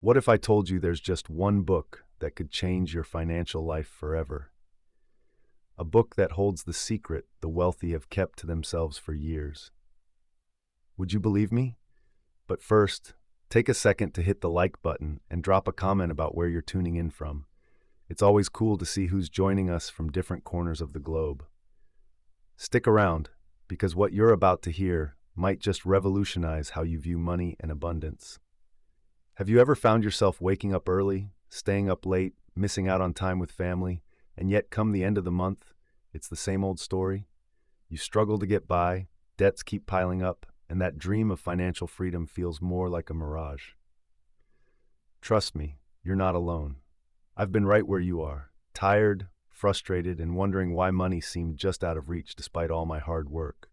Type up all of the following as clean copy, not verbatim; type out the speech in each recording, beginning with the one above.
What if I told you there's just one book that could change your financial life forever? A book that holds the secret the wealthy have kept to themselves for years. Would you believe me? But first, take a second to hit the like button and drop a comment about where you're tuning in from. It's always cool to see who's joining us from different corners of the globe. Stick around, because what you're about to hear might just revolutionize how you view money and abundance. Have you ever found yourself waking up early, staying up late, missing out on time with family, and yet come the end of the month, it's the same old story? You struggle to get by, debts keep piling up, and that dream of financial freedom feels more like a mirage. Trust me, you're not alone. I've been right where you are, tired, frustrated, and wondering why money seemed just out of reach despite all my hard work.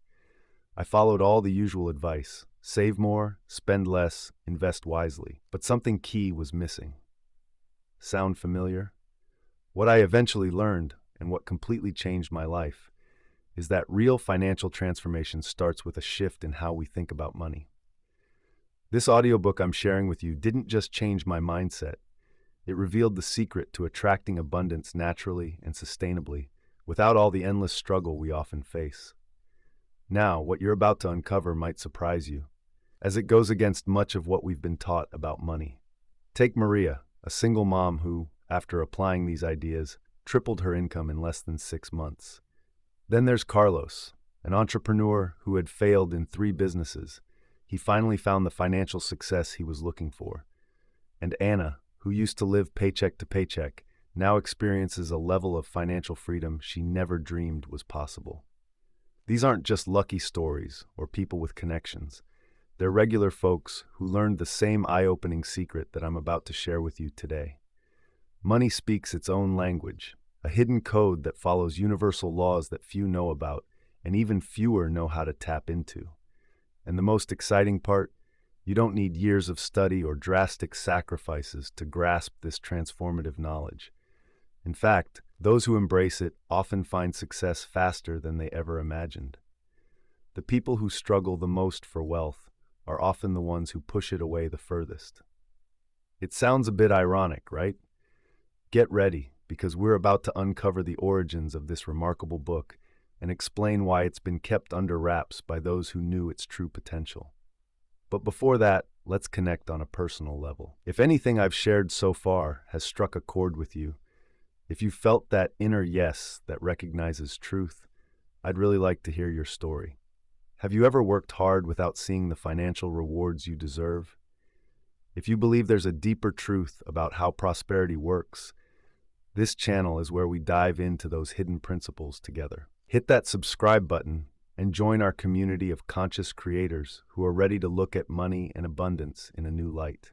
I followed all the usual advice: save more, spend less, invest wisely. But something key was missing. Sound familiar? What I eventually learned, and what completely changed my life, is that real financial transformation starts with a shift in how we think about money. This audiobook I'm sharing with you didn't just change my mindset. It revealed the secret to attracting abundance naturally and sustainably, without all the endless struggle we often face. Now, what you're about to uncover might surprise you, as it goes against much of what we've been taught about money. Take Maria, a single mom who, after applying these ideas, tripled her income in less than 6 months. Then there's Carlos, an entrepreneur who had failed in 3 businesses. He finally found the financial success he was looking for. And Anna, who used to live paycheck to paycheck, now experiences a level of financial freedom she never dreamed was possible. These aren't just lucky stories or people with connections. They're regular folks who learned the same eye-opening secret that I'm about to share with you today. Money speaks its own language, a hidden code that follows universal laws that few know about, and even fewer know how to tap into. And the most exciting part, you don't need years of study or drastic sacrifices to grasp this transformative knowledge. In fact, those who embrace it often find success faster than they ever imagined. The people who struggle the most for wealth are often the ones who push it away the furthest. It sounds a bit ironic, right? Get ready, because we're about to uncover the origins of this remarkable book and explain why it's been kept under wraps by those who knew its true potential. But before that, let's connect on a personal level. If anything I've shared so far has struck a chord with you, if you felt that inner yes that recognizes truth, I'd really like to hear your story. Have you ever worked hard without seeing the financial rewards you deserve? If you believe there's a deeper truth about how prosperity works, this channel is where we dive into those hidden principles together. Hit that subscribe button and join our community of conscious creators who are ready to look at money and abundance in a new light.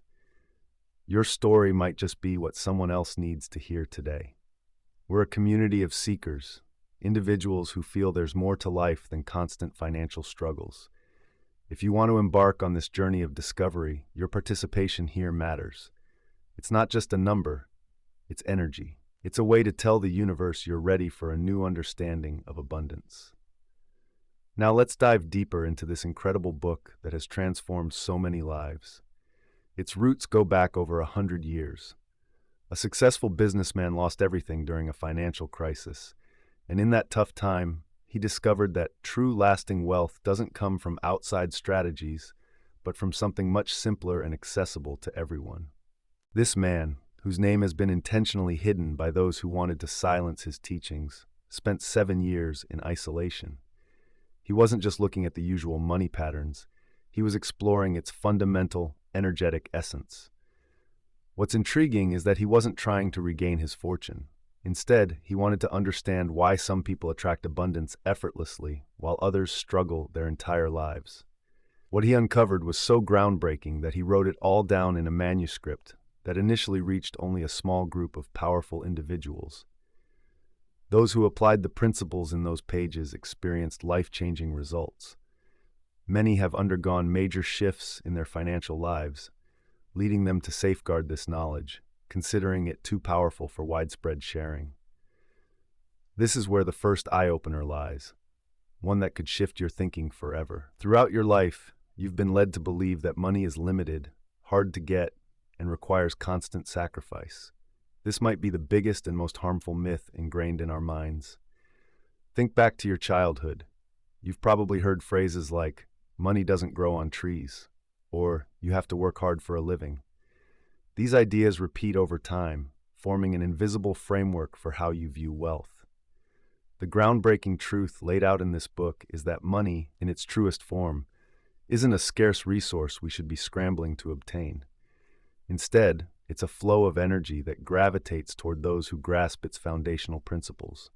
Your story might just be what someone else needs to hear today. We're a community of seekers, individuals who feel there's more to life than constant financial struggles. If you want to embark on this journey of discovery, your participation here matters. It's not just a number, it's energy. It's a way to tell the universe you're ready for a new understanding of abundance. Now let's dive deeper into this incredible book that has transformed so many lives. Its roots go back over 100 years. A successful businessman lost everything during a financial crisis, and in that tough time, he discovered that true lasting wealth doesn't come from outside strategies, but from something much simpler and accessible to everyone. This man, whose name has been intentionally hidden by those who wanted to silence his teachings, spent 7 years in isolation. He wasn't just looking at the usual money patterns, he was exploring its fundamental, energetic essence. What's intriguing is that he wasn't trying to regain his fortune. Instead, he wanted to understand why some people attract abundance effortlessly while others struggle their entire lives. What he uncovered was so groundbreaking that he wrote it all down in a manuscript that initially reached only a small group of powerful individuals. Those who applied the principles in those pages experienced life-changing results. Many have undergone major shifts in their financial lives, leading them to safeguard this knowledge, considering it too powerful for widespread sharing. This is where the first eye-opener lies, one that could shift your thinking forever. Throughout your life, you've been led to believe that money is limited, hard to get, and requires constant sacrifice. This might be the biggest and most harmful myth ingrained in our minds. Think back to your childhood. You've probably heard phrases like, money doesn't grow on trees, or you have to work hard for a living. These ideas repeat over time, forming an invisible framework for how you view wealth. The groundbreaking truth laid out in this book is that money, in its truest form, isn't a scarce resource we should be scrambling to obtain. Instead, it's a flow of energy that gravitates toward those who grasp its foundational principles.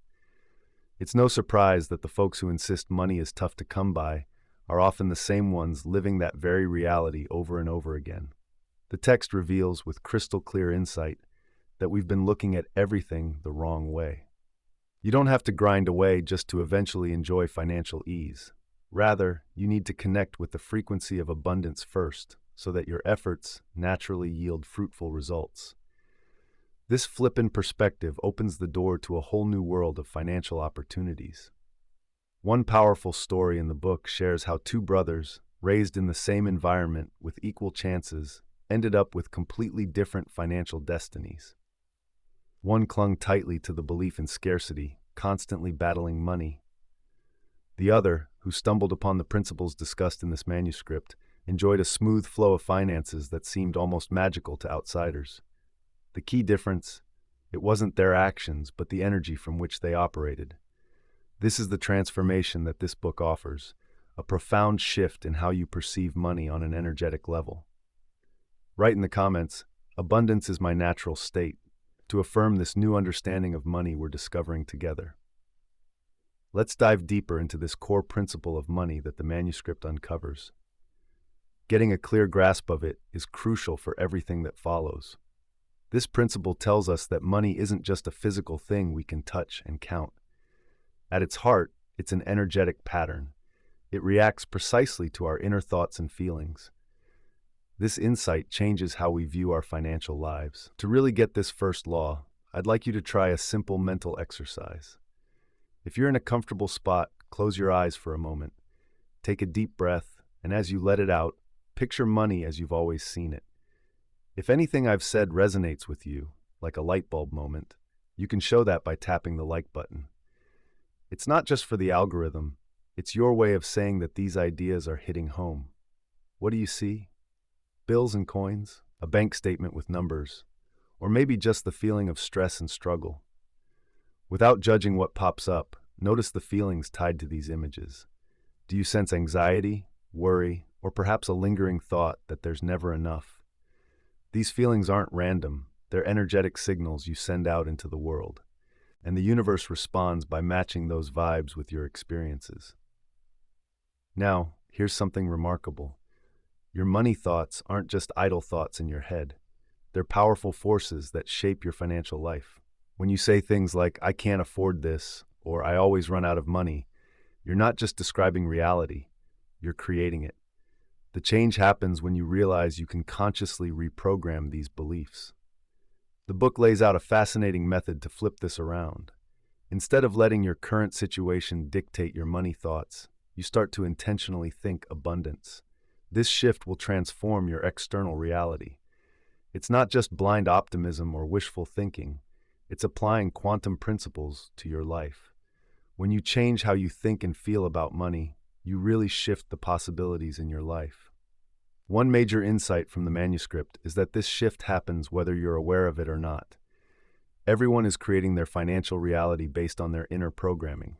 It's no surprise that the folks who insist money is tough to come by are often the same ones living that very reality over and over again. The text reveals with crystal clear insight that we've been looking at everything the wrong way. You don't have to grind away just to eventually enjoy financial ease. Rather, you need to connect with the frequency of abundance first, so that your efforts naturally yield fruitful results. This flip in perspective opens the door to a whole new world of financial opportunities. One powerful story in the book shares how two brothers, raised in the same environment with equal chances, ended up with completely different financial destinies. One clung tightly to the belief in scarcity, constantly battling money. The other, who stumbled upon the principles discussed in this manuscript, enjoyed a smooth flow of finances that seemed almost magical to outsiders. The key difference, it wasn't their actions, but the energy from which they operated. This is the transformation that this book offers, a profound shift in how you perceive money on an energetic level. Write in the comments, "Abundance is my natural state," to affirm this new understanding of money we're discovering together. Let's dive deeper into this core principle of money that the manuscript uncovers. Getting a clear grasp of it is crucial for everything that follows. This principle tells us that money isn't just a physical thing we can touch and count. At its heart, it's an energetic pattern. It reacts precisely to our inner thoughts and feelings. This insight changes how we view our financial lives. To really get this first law, I'd like you to try a simple mental exercise. If you're in a comfortable spot, close your eyes for a moment. Take a deep breath, and as you let it out, picture money as you've always seen it. If anything I've said resonates with you, like a light bulb moment, you can show that by tapping the like button. It's not just for the algorithm, it's your way of saying that these ideas are hitting home. What do you see? Bills and coins, a bank statement with numbers, or maybe just the feeling of stress and struggle. Without judging what pops up, notice the feelings tied to these images. Do you sense anxiety, worry, or perhaps a lingering thought that there's never enough? These feelings aren't random, they're energetic signals you send out into the world, and the universe responds by matching those vibes with your experiences. Now, here's something remarkable. Your money thoughts aren't just idle thoughts in your head. They're powerful forces that shape your financial life. When you say things like, "I can't afford this," or "I always run out of money," you're not just describing reality, you're creating it. The change happens when you realize you can consciously reprogram these beliefs. The book lays out a fascinating method to flip this around. Instead of letting your current situation dictate your money thoughts, you start to intentionally think abundance. This shift will transform your external reality. It's not just blind optimism or wishful thinking, it's applying quantum principles to your life. When you change how you think and feel about money, you really shift the possibilities in your life. One major insight from the manuscript is that this shift happens whether you're aware of it or not. Everyone is creating their financial reality based on their inner programming.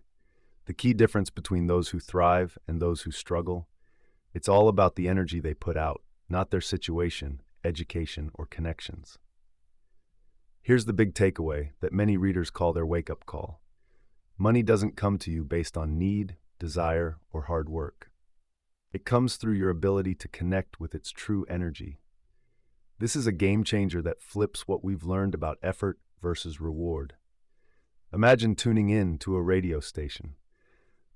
The key difference between those who thrive and those who struggle, it's all about the energy they put out, not their situation, education, or connections. Here's the big takeaway that many readers call their wake-up call. Money doesn't come to you based on need, desire, or hard work. It comes through your ability to connect with its true energy. This is a game changer that flips what we've learned about effort versus reward. Imagine tuning in to a radio station.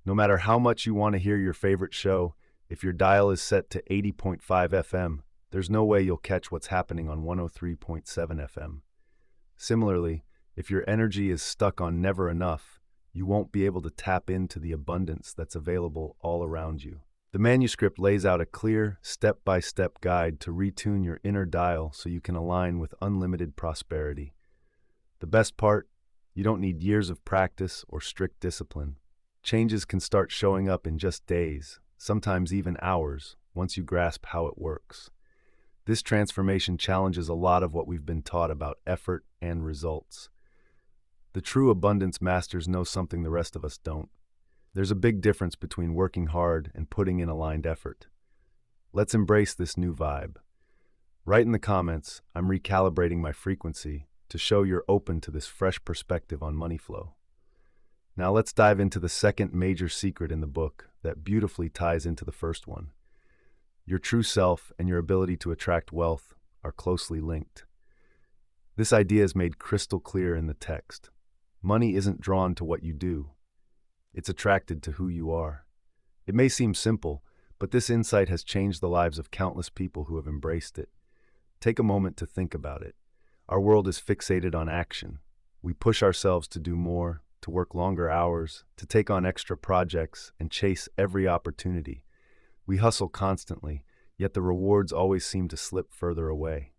No matter how much you want to hear your favorite show, if your dial is set to 80.5 FM, there's no way you'll catch what's happening on 103.7 FM. Similarly, if your energy is stuck on never enough, you won't be able to tap into the abundance that's available all around you. The manuscript lays out a clear, step-by-step guide to retune your inner dial so you can align with unlimited prosperity. The best part, you don't need years of practice or strict discipline. Changes can start showing up in just days, sometimes even hours, once you grasp how it works. This transformation challenges a lot of what we've been taught about effort and results. The true abundance masters know something the rest of us don't. There's a big difference between working hard and putting in aligned effort. Let's embrace this new vibe. Write in the comments, I'm recalibrating my frequency, to show you're open to this fresh perspective on money flow. Now let's dive into the second major secret in the book that beautifully ties into the first one. Your true self and your ability to attract wealth are closely linked. This idea is made crystal clear in the text. Money isn't drawn to what you do. It's attracted to who you are. It may seem simple, but this insight has changed the lives of countless people who have embraced it. Take a moment to think about it. Our world is fixated on action. We push ourselves to do more, to work longer hours, to take on extra projects, and chase every opportunity. We hustle constantly, yet the rewards always seem to slip further away.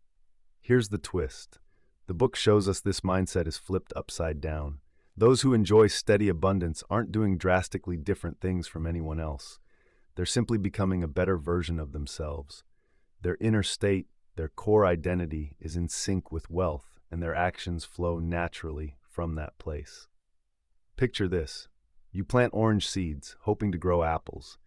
Here's the twist. The book shows us this mindset is flipped upside down. Those who enjoy steady abundance aren't doing drastically different things from anyone else. They're simply becoming a better version of themselves. Their inner state, their core identity, is in sync with wealth, and their actions flow naturally from that place. Picture this. You plant orange seeds, hoping to grow apples.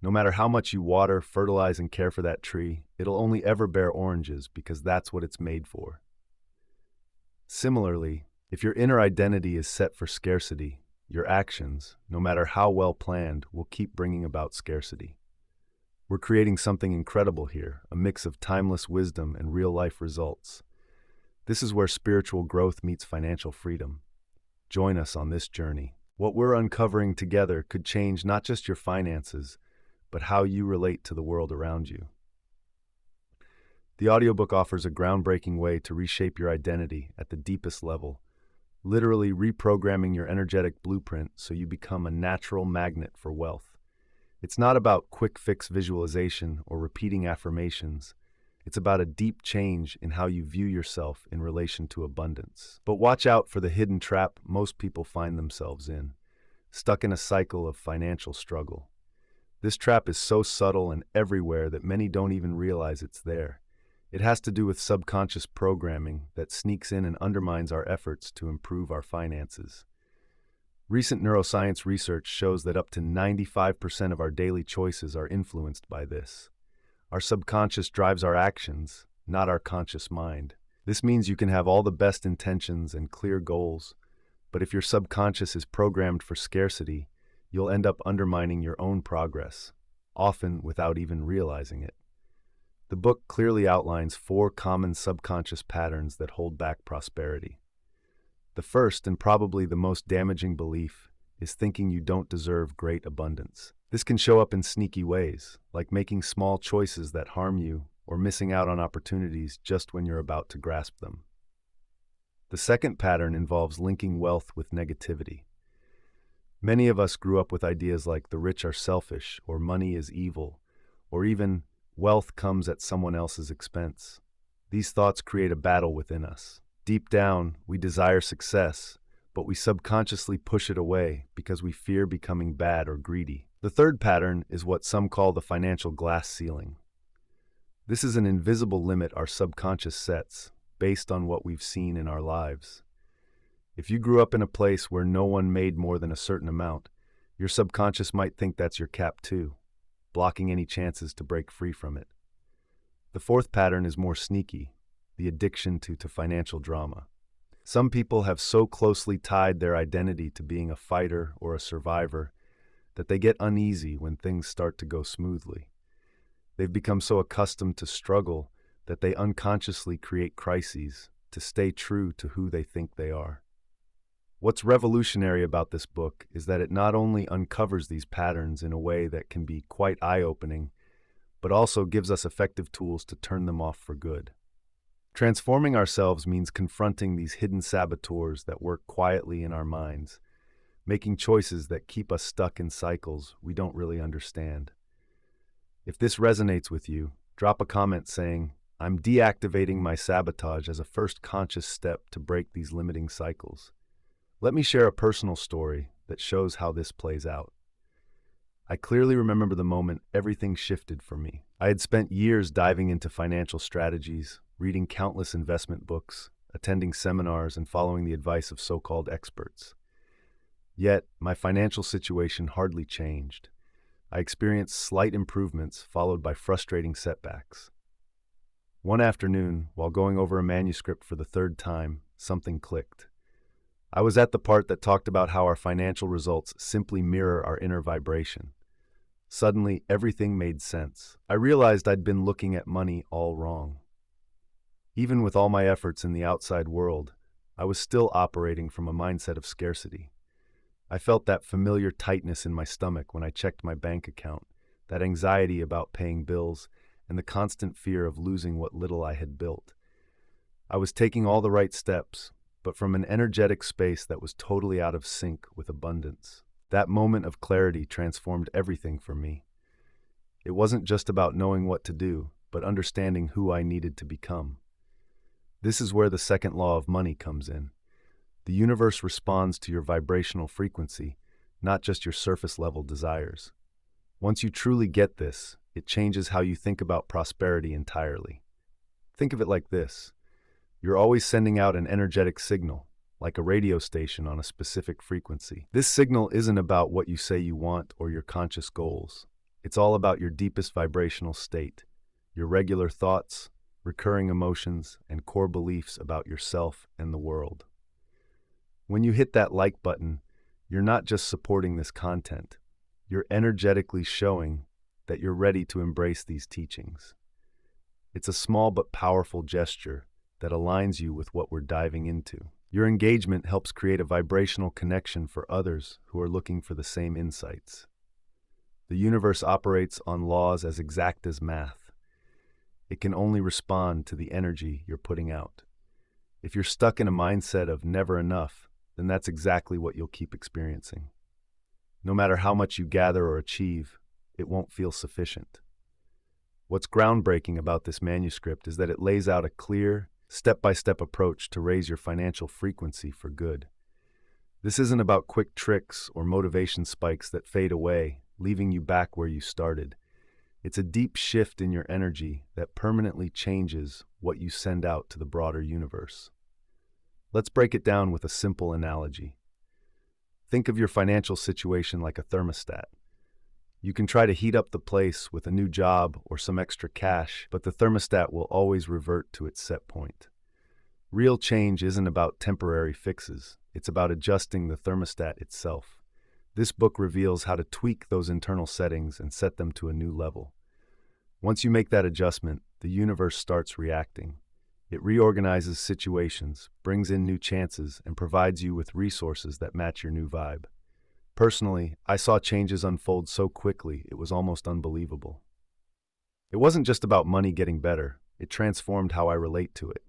No matter how much you water, fertilize, and care for that tree, it'll only ever bear oranges because that's what it's made for. Similarly, if your inner identity is set for scarcity, your actions, no matter how well planned, will keep bringing about scarcity. We're creating something incredible here, a mix of timeless wisdom and real-life results. This is where spiritual growth meets financial freedom. Join us on this journey. What we're uncovering together could change not just your finances, but how you relate to the world around you. The audiobook offers a groundbreaking way to reshape your identity at the deepest level, literally reprogramming your energetic blueprint so you become a natural magnet for wealth. It's not about quick-fix visualization or repeating affirmations. It's about a deep change in how you view yourself in relation to abundance. But watch out for the hidden trap most people find themselves in, stuck in a cycle of financial struggle. This trap is so subtle and everywhere that many don't even realize it's there. It has to do with subconscious programming that sneaks in and undermines our efforts to improve our finances. Recent neuroscience research shows that up to 95% of our daily choices are influenced by this. Our subconscious drives our actions, not our conscious mind. This means you can have all the best intentions and clear goals, but if your subconscious is programmed for scarcity, you'll end up undermining your own progress, often without even realizing it. The book clearly outlines 4 common subconscious patterns that hold back prosperity. The first, and probably the most damaging belief, is thinking you don't deserve great abundance. This can show up in sneaky ways, like making small choices that harm you or missing out on opportunities just when you're about to grasp them. The second pattern involves linking wealth with negativity. Many of us grew up with ideas like the rich are selfish, or money is evil, or even wealth comes at someone else's expense. These thoughts create a battle within us. Deep down, we desire success, but we subconsciously push it away because we fear becoming bad or greedy. The third pattern is what some call the financial glass ceiling. This is an invisible limit our subconscious sets, based on what we've seen in our lives. If you grew up in a place where no one made more than a certain amount, your subconscious might think that's your cap too, blocking any chances to break free from it. The fourth pattern is more sneaky, the addiction to financial drama. Some people have so closely tied their identity to being a fighter or a survivor that they get uneasy when things start to go smoothly. They've become so accustomed to struggle that they unconsciously create crises to stay true to who they think they are. What's revolutionary about this book is that it not only uncovers these patterns in a way that can be quite eye-opening, but also gives us effective tools to turn them off for good. Transforming ourselves means confronting these hidden saboteurs that work quietly in our minds, making choices that keep us stuck in cycles we don't really understand. If this resonates with you, drop a comment saying, "I'm deactivating my sabotage as a first conscious step to break these limiting cycles." Let me share a personal story that shows how this plays out. I clearly remember the moment everything shifted for me. I had spent years diving into financial strategies, reading countless investment books, attending seminars, and following the advice of so-called experts. Yet, my financial situation hardly changed. I experienced slight improvements followed by frustrating setbacks. One afternoon, while going over a manuscript for the third time, something clicked. I was at the part that talked about how our financial results simply mirror our inner vibration. Suddenly, everything made sense. I realized I'd been looking at money all wrong. Even with all my efforts in the outside world, I was still operating from a mindset of scarcity. I felt that familiar tightness in my stomach when I checked my bank account, that anxiety about paying bills, and the constant fear of losing what little I had built. I was taking all the right steps, but from an energetic space that was totally out of sync with abundance. That moment of clarity transformed everything for me. It wasn't just about knowing what to do, but understanding who I needed to become. This is where the second law of money comes in. The universe responds to your vibrational frequency, not just your surface-level desires. Once you truly get this, it changes how you think about prosperity entirely. Think of it like this. You're always sending out an energetic signal, like a radio station on a specific frequency. This signal isn't about what you say you want or your conscious goals. It's all about your deepest vibrational state, your regular thoughts, recurring emotions, and core beliefs about yourself and the world. When you hit that like button, you're not just supporting this content. You're energetically showing that you're ready to embrace these teachings. It's a small but powerful gesture that aligns you with what we're diving into. Your engagement helps create a vibrational connection for others who are looking for the same insights. The universe operates on laws as exact as math. It can only respond to the energy you're putting out. If you're stuck in a mindset of never enough, then that's exactly what you'll keep experiencing. No matter how much you gather or achieve, it won't feel sufficient. What's groundbreaking about this manuscript is that it lays out a clear, step-by-step approach to raise your financial frequency for good. This isn't about quick tricks or motivation spikes that fade away, leaving you back where you started. It's a deep shift in your energy that permanently changes what you send out to the broader universe. Let's break it down with a simple analogy. Think of your financial situation like a thermostat. You can try to heat up the place with a new job or some extra cash, but the thermostat will always revert to its set point. Real change isn't about temporary fixes. It's about adjusting the thermostat itself. This book reveals how to tweak those internal settings and set them to a new level. Once you make that adjustment, the universe starts reacting. It reorganizes situations, brings in new chances, and provides you with resources that match your new vibe. Personally, I saw changes unfold so quickly it was almost unbelievable. It wasn't just about money getting better, it transformed how I relate to it.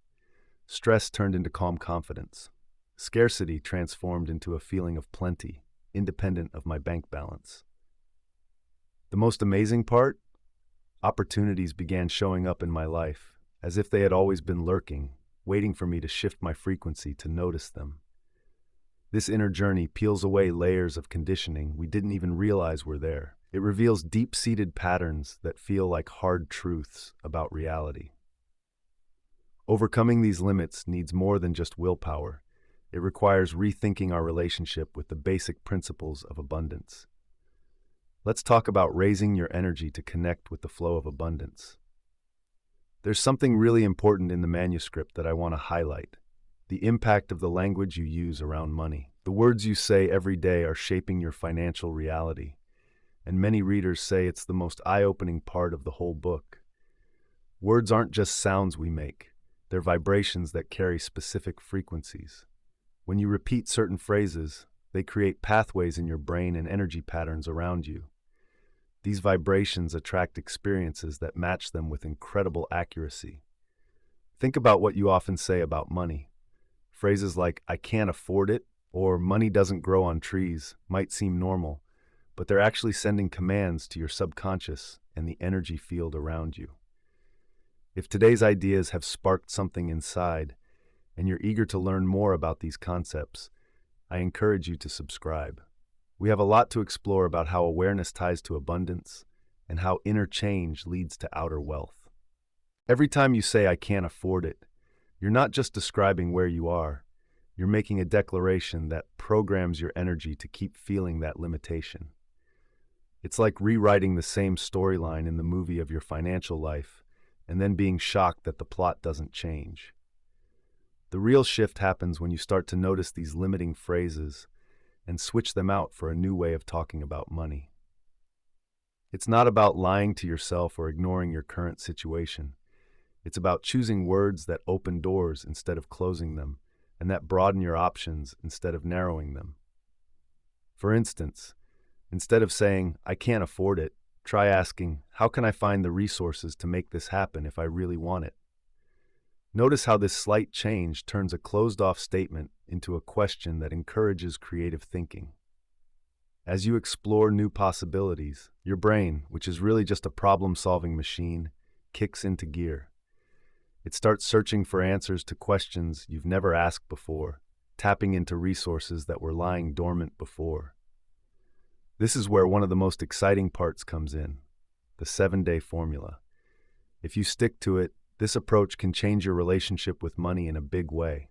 Stress turned into calm confidence. Scarcity transformed into a feeling of plenty, independent of my bank balance. The most amazing part? Opportunities began showing up in my life, as if they had always been lurking, waiting for me to shift my frequency to notice them. This inner journey peels away layers of conditioning we didn't even realize were there. It reveals deep-seated patterns that feel like hard truths about reality. Overcoming these limits needs more than just willpower. It requires rethinking our relationship with the basic principles of abundance. Let's talk about raising your energy to connect with the flow of abundance. There's something really important in the manuscript that I want to highlight: the impact of the language you use around money. The words you say every day are shaping your financial reality, and many readers say it's the most eye-opening part of the whole book. Words aren't just sounds we make, they're vibrations that carry specific frequencies. When you repeat certain phrases, they create pathways in your brain and energy patterns around you. These vibrations attract experiences that match them with incredible accuracy. Think about what you often say about money. Phrases like, "I can't afford it," or "money doesn't grow on trees" might seem normal, but they're actually sending commands to your subconscious and the energy field around you. If today's ideas have sparked something inside, and you're eager to learn more about these concepts, I encourage you to subscribe. We have a lot to explore about how awareness ties to abundance and how inner change leads to outer wealth. Every time you say, "I can't afford it," you're not just describing where you are, you're making a declaration that programs your energy to keep feeling that limitation. It's like rewriting the same storyline in the movie of your financial life and then being shocked that the plot doesn't change. The real shift happens when you start to notice these limiting phrases and switch them out for a new way of talking about money. It's not about lying to yourself or ignoring your current situation. It's about choosing words that open doors instead of closing them, and that broaden your options instead of narrowing them. For instance, instead of saying, "I can't afford it," try asking, "How can I find the resources to make this happen if I really want it?" Notice how this slight change turns a closed-off statement into a question that encourages creative thinking. As you explore new possibilities, your brain, which is really just a problem-solving machine, kicks into gear. It starts searching for answers to questions you've never asked before, tapping into resources that were lying dormant before. This is where one of the most exciting parts comes in, the 7-day formula. If you stick to it, this approach can change your relationship with money in a big way.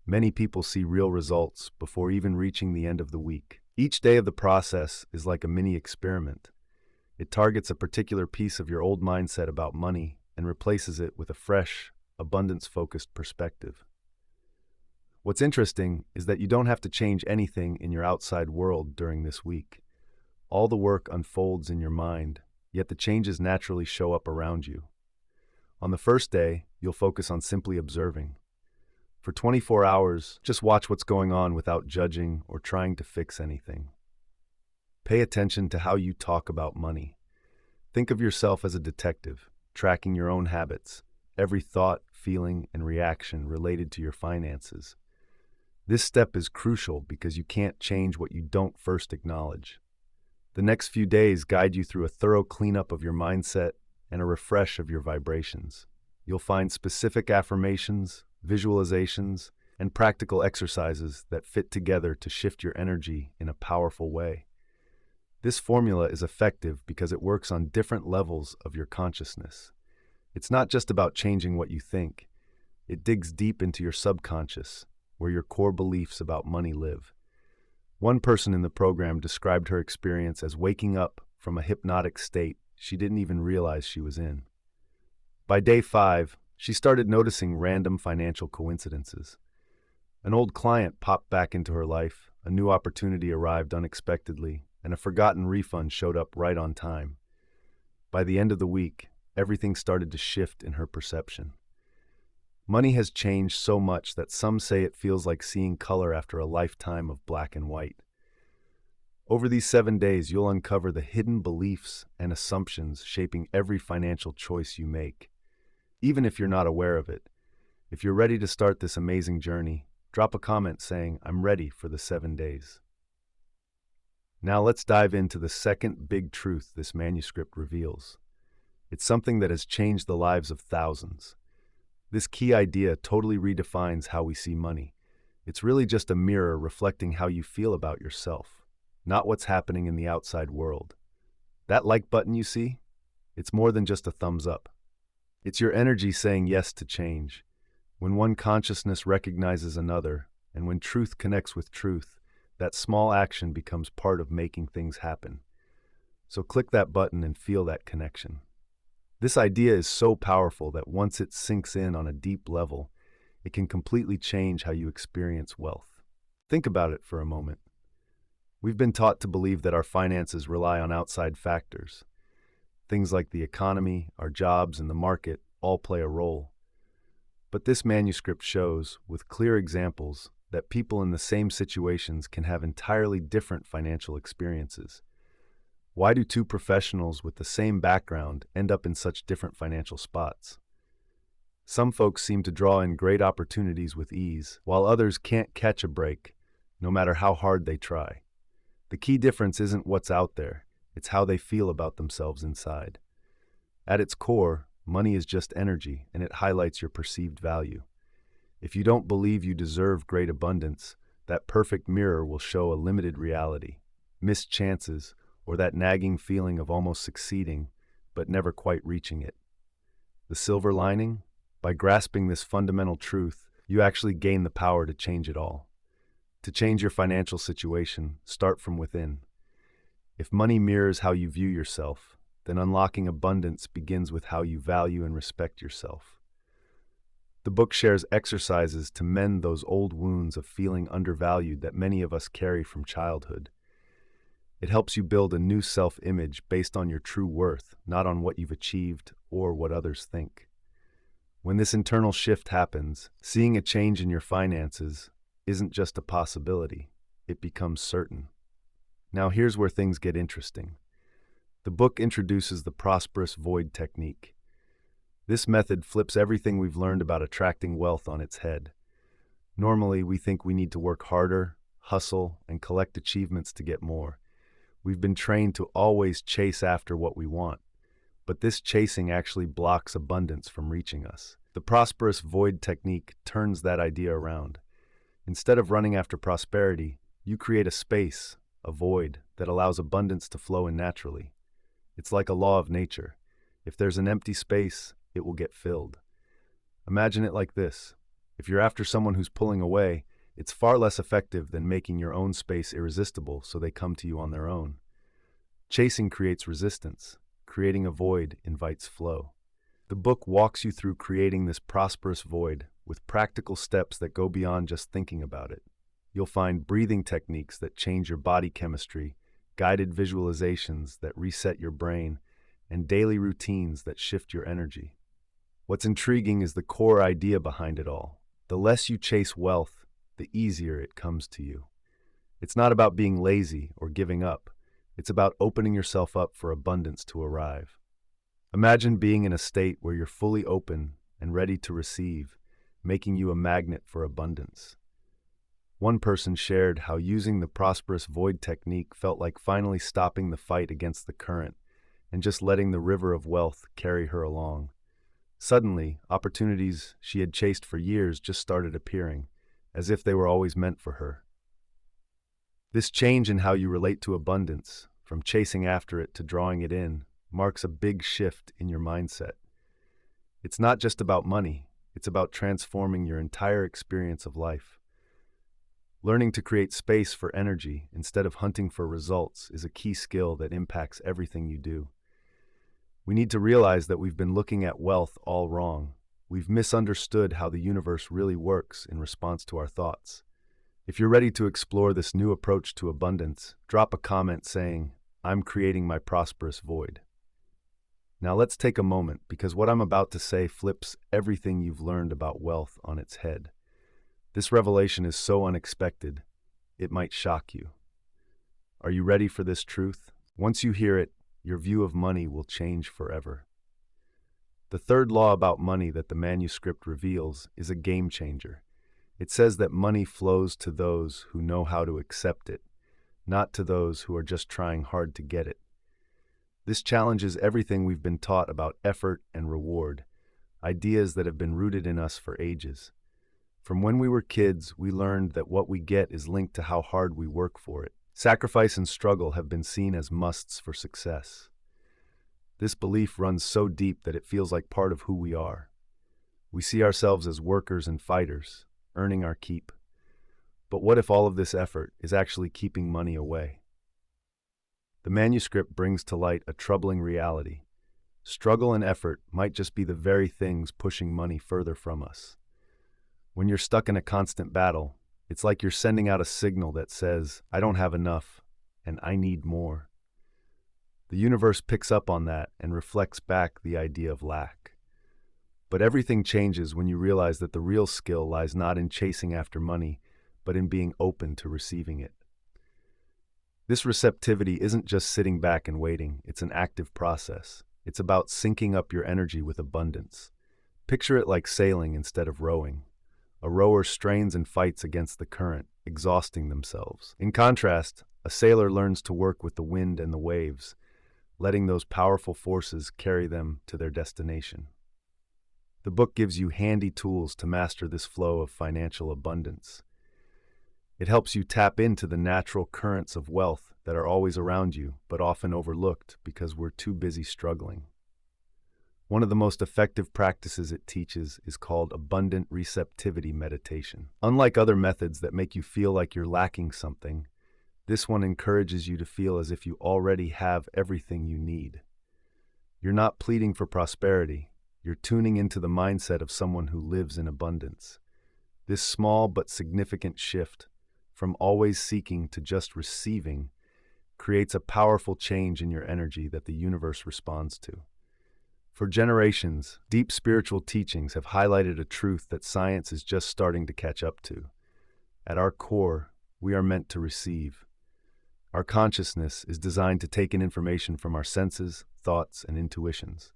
Many people see real results before even reaching the end of the week. Each day of the process is like a mini experiment. It targets a particular piece of your old mindset about money and replaces it with a fresh, abundance-focused perspective. What's interesting is that you don't have to change anything in your outside world during this week. All the work unfolds in your mind, yet the changes naturally show up around you. On the first day, you'll focus on simply observing. For 24 hours, just watch what's going on without judging or trying to fix anything. Pay attention to how you talk about money. Think of yourself as a detective, tracking your own habits, every thought, feeling, and reaction related to your finances. This step is crucial because you can't change what you don't first acknowledge. The next few days guide you through a thorough cleanup of your mindset and a refresh of your vibrations. You'll find specific affirmations, visualizations, and practical exercises that fit together to shift your energy in a powerful way. This formula is effective because it works on different levels of your consciousness. It's not just about changing what you think. It digs deep into your subconscious, where your core beliefs about money live. One person in the program described her experience as waking up from a hypnotic state she didn't even realize she was in. By day 5, she started noticing random financial coincidences. An old client popped back into her life, a new opportunity arrived unexpectedly, and a forgotten refund showed up right on time. By the end of the week, everything started to shift in her perception. Money has changed so much that some say it feels like seeing color after a lifetime of black and white. Over these 7 days, you'll uncover the hidden beliefs and assumptions shaping every financial choice you make. Even if you're not aware of it, if you're ready to start this amazing journey, drop a comment saying, "I'm ready for the 7 days." Now let's dive into the second big truth this manuscript reveals. It's something that has changed the lives of thousands. This key idea totally redefines how we see money. It's really just a mirror reflecting how you feel about yourself, not what's happening in the outside world. That like button you see? It's more than just a thumbs up. It's your energy saying yes to change. When one consciousness recognizes another, and when truth connects with truth, that small action becomes part of making things happen. So click that button and feel that connection. This idea is so powerful that once it sinks in on a deep level, it can completely change how you experience wealth. Think about it for a moment. We've been taught to believe that our finances rely on outside factors. Things like the economy, our jobs, and the market all play a role. But this manuscript shows, with clear examples, that people in the same situations can have entirely different financial experiences. Why do two professionals with the same background end up in such different financial spots? Some folks seem to draw in great opportunities with ease, while others can't catch a break, no matter how hard they try. The key difference isn't what's out there, It's how they feel about themselves inside. At its core, money is just energy, and it highlights your perceived value. If you don't believe you deserve great abundance, that perfect mirror will show a limited reality, missed chances, or that nagging feeling of almost succeeding, but never quite reaching it. The silver lining? By grasping this fundamental truth, you actually gain the power to change it all. To change your financial situation, start from within. If money mirrors how you view yourself, then unlocking abundance begins with how you value and respect yourself. The book shares exercises to mend those old wounds of feeling undervalued that many of us carry from childhood. It helps you build a new self-image based on your true worth, not on what you've achieved or what others think. When this internal shift happens, seeing a change in your finances isn't just a possibility, it becomes certain. Now here's where things get interesting. The book introduces the prosperous void technique. This method flips everything we've learned about attracting wealth on its head. Normally, we think we need to work harder, hustle, and collect achievements to get more. We've been trained to always chase after what we want, but this chasing actually blocks abundance from reaching us. The prosperous void technique turns that idea around. Instead of running after prosperity, you create a space, a void, that allows abundance to flow in naturally. It's like a law of nature. If there's an empty space, it will get filled. Imagine it like this. If you're after someone who's pulling away, it's far less effective than making your own space irresistible so they come to you on their own. Chasing creates resistance. Creating a void invites flow. The book walks you through creating this prosperous void with practical steps that go beyond just thinking about it. You'll find breathing techniques that change your body chemistry, guided visualizations that reset your brain, and daily routines that shift your energy. What's intriguing is the core idea behind it all. The less you chase wealth, the easier it comes to you. It's not about being lazy or giving up. It's about opening yourself up for abundance to arrive. Imagine being in a state where you're fully open and ready to receive, making you a magnet for abundance. One person shared how using the prosperous void technique felt like finally stopping the fight against the current and just letting the river of wealth carry her along. Suddenly, opportunities she had chased for years just started appearing, as if they were always meant for her. This change in how you relate to abundance, from chasing after it to drawing it in, marks a big shift in your mindset. It's not just about money, it's about transforming your entire experience of life. Learning to create space for energy instead of hunting for results is a key skill that impacts everything you do. We need to realize that we've been looking at wealth all wrong. We've misunderstood how the universe really works in response to our thoughts. If you're ready to explore this new approach to abundance, drop a comment saying, "I'm creating my prosperous void." Now let's take a moment, because what I'm about to say flips everything you've learned about wealth on its head. This revelation is so unexpected, it might shock you. Are you ready for this truth? Once you hear it, your view of money will change forever. The third law about money that the manuscript reveals is a game changer. It says that money flows to those who know how to accept it, not to those who are just trying hard to get it. This challenges everything we've been taught about effort and reward, ideas that have been rooted in us for ages. From when we were kids, we learned that what we get is linked to how hard we work for it. Sacrifice and struggle have been seen as musts for success. This belief runs so deep that it feels like part of who we are. We see ourselves as workers and fighters, earning our keep. But what if all of this effort is actually keeping money away? The manuscript brings to light a troubling reality. Struggle and effort might just be the very things pushing money further from us. When you're stuck in a constant battle, it's like you're sending out a signal that says, "I don't have enough, and I need more." The universe picks up on that and reflects back the idea of lack. But everything changes when you realize that the real skill lies not in chasing after money, but in being open to receiving it. This receptivity isn't just sitting back and waiting, it's an active process. It's about syncing up your energy with abundance. Picture it like sailing instead of rowing. A rower strains and fights against the current, exhausting themselves. In contrast, A sailor learns to work with the wind and the waves, letting those powerful forces carry them to their destination. The book gives you handy tools to master this flow of financial abundance. It helps you tap into the natural currents of wealth that are always around you, but often overlooked because we're too busy struggling. One of the most effective practices it teaches is called abundant receptivity meditation. Unlike other methods that make you feel like you're lacking something, this one encourages you to feel as if you already have everything you need. You're not pleading for prosperity. You're tuning into the mindset of someone who lives in abundance. This small but significant shift, from always seeking to just receiving, creates a powerful change in your energy that the universe responds to. For generations, deep spiritual teachings have highlighted a truth that science is just starting to catch up to. At our core, we are meant to receive. Our consciousness is designed to take in information from our senses, thoughts, and intuitions.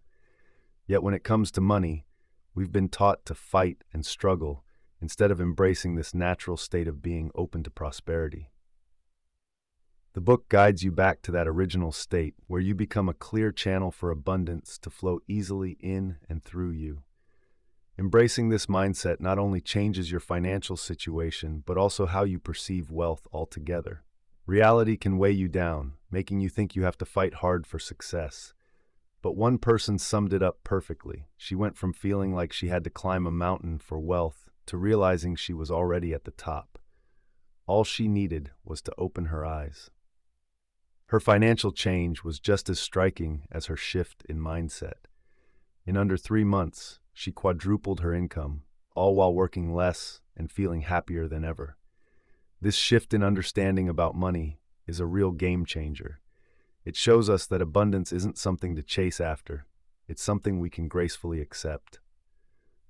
Yet when it comes to money, we've been taught to fight and struggle instead of embracing this natural state of being open to prosperity. The book guides you back to that original state where you become a clear channel for abundance to flow easily in and through you. Embracing this mindset not only changes your financial situation, but also how you perceive wealth altogether. Reality can weigh you down, making you think you have to fight hard for success. But one person summed it up perfectly. She went from feeling like she had to climb a mountain for wealth to realizing she was already at the top. All she needed was to open her eyes. Her financial change was just as striking as her shift in mindset. In under 3 months, she quadrupled her income, all while working less and feeling happier than ever. This shift in understanding about money is a real game changer. It shows us that abundance isn't something to chase after. It's something we can gracefully accept.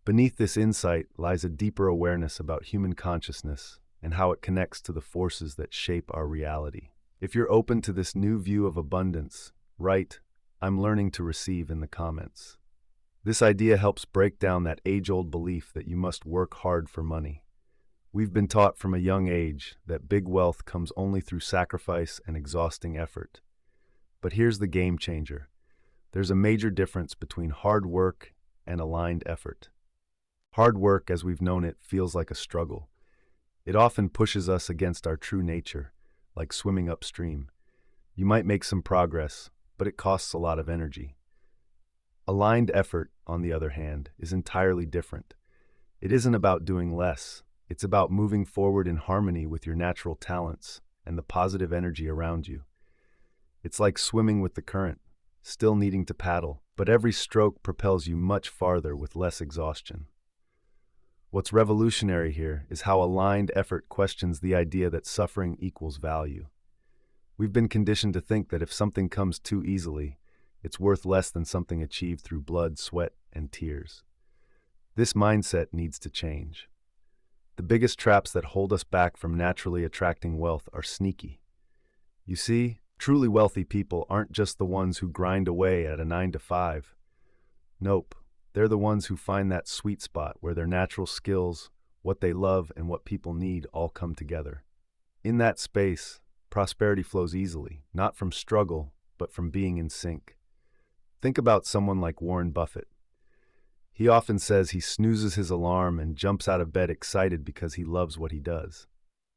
Beneath this insight lies a deeper awareness about human consciousness and how it connects to the forces that shape our reality. If you're open to this new view of abundance, write, "I'm learning to receive" in the comments. This idea helps break down that age-old belief that you must work hard for money. We've been taught from a young age that big wealth comes only through sacrifice and exhausting effort. But here's the game changer. There's a major difference between hard work and aligned effort. Hard work, as we've known it, feels like a struggle. It often pushes us against our true nature, like swimming upstream. You might make some progress, but it costs a lot of energy. Aligned effort, on the other hand, is entirely different. It isn't about doing less. It's about moving forward in harmony with your natural talents and the positive energy around you. It's like swimming with the current, still needing to paddle, but every stroke propels you much farther with less exhaustion. What's revolutionary here is how aligned effort questions the idea that suffering equals value. We've been conditioned to think that if something comes too easily, it's worth less than something achieved through blood, sweat, and tears. This mindset needs to change. The biggest traps that hold us back from naturally attracting wealth are sneaky. You see, truly wealthy people aren't just the ones who grind away at a 9 to 5. Nope, they're the ones who find that sweet spot where their natural skills, what they love, and what people need all come together. In that space, prosperity flows easily, not from struggle, but from being in sync. Think about someone like Warren Buffett. He often says he snoozes his alarm and jumps out of bed excited because he loves what he does.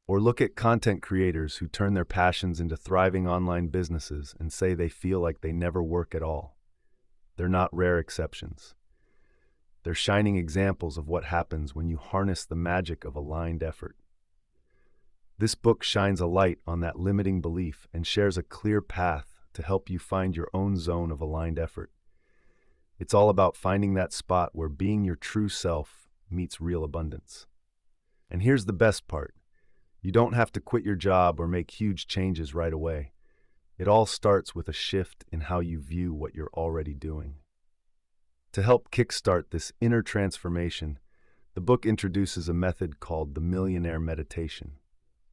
Or look at content creators who turn their passions into thriving online businesses and say they feel like they never work at all. They're not rare exceptions. They're shining examples of what happens when you harness the magic of aligned effort. This book shines a light on that limiting belief and shares a clear path to help you find your own zone of aligned effort. It's all about finding that spot where being your true self meets real abundance. And here's the best part. You don't have to quit your job or make huge changes right away. It all starts with a shift in how you view what you're already doing. To help kickstart this inner transformation, the book introduces a method called the Millionaire Meditation.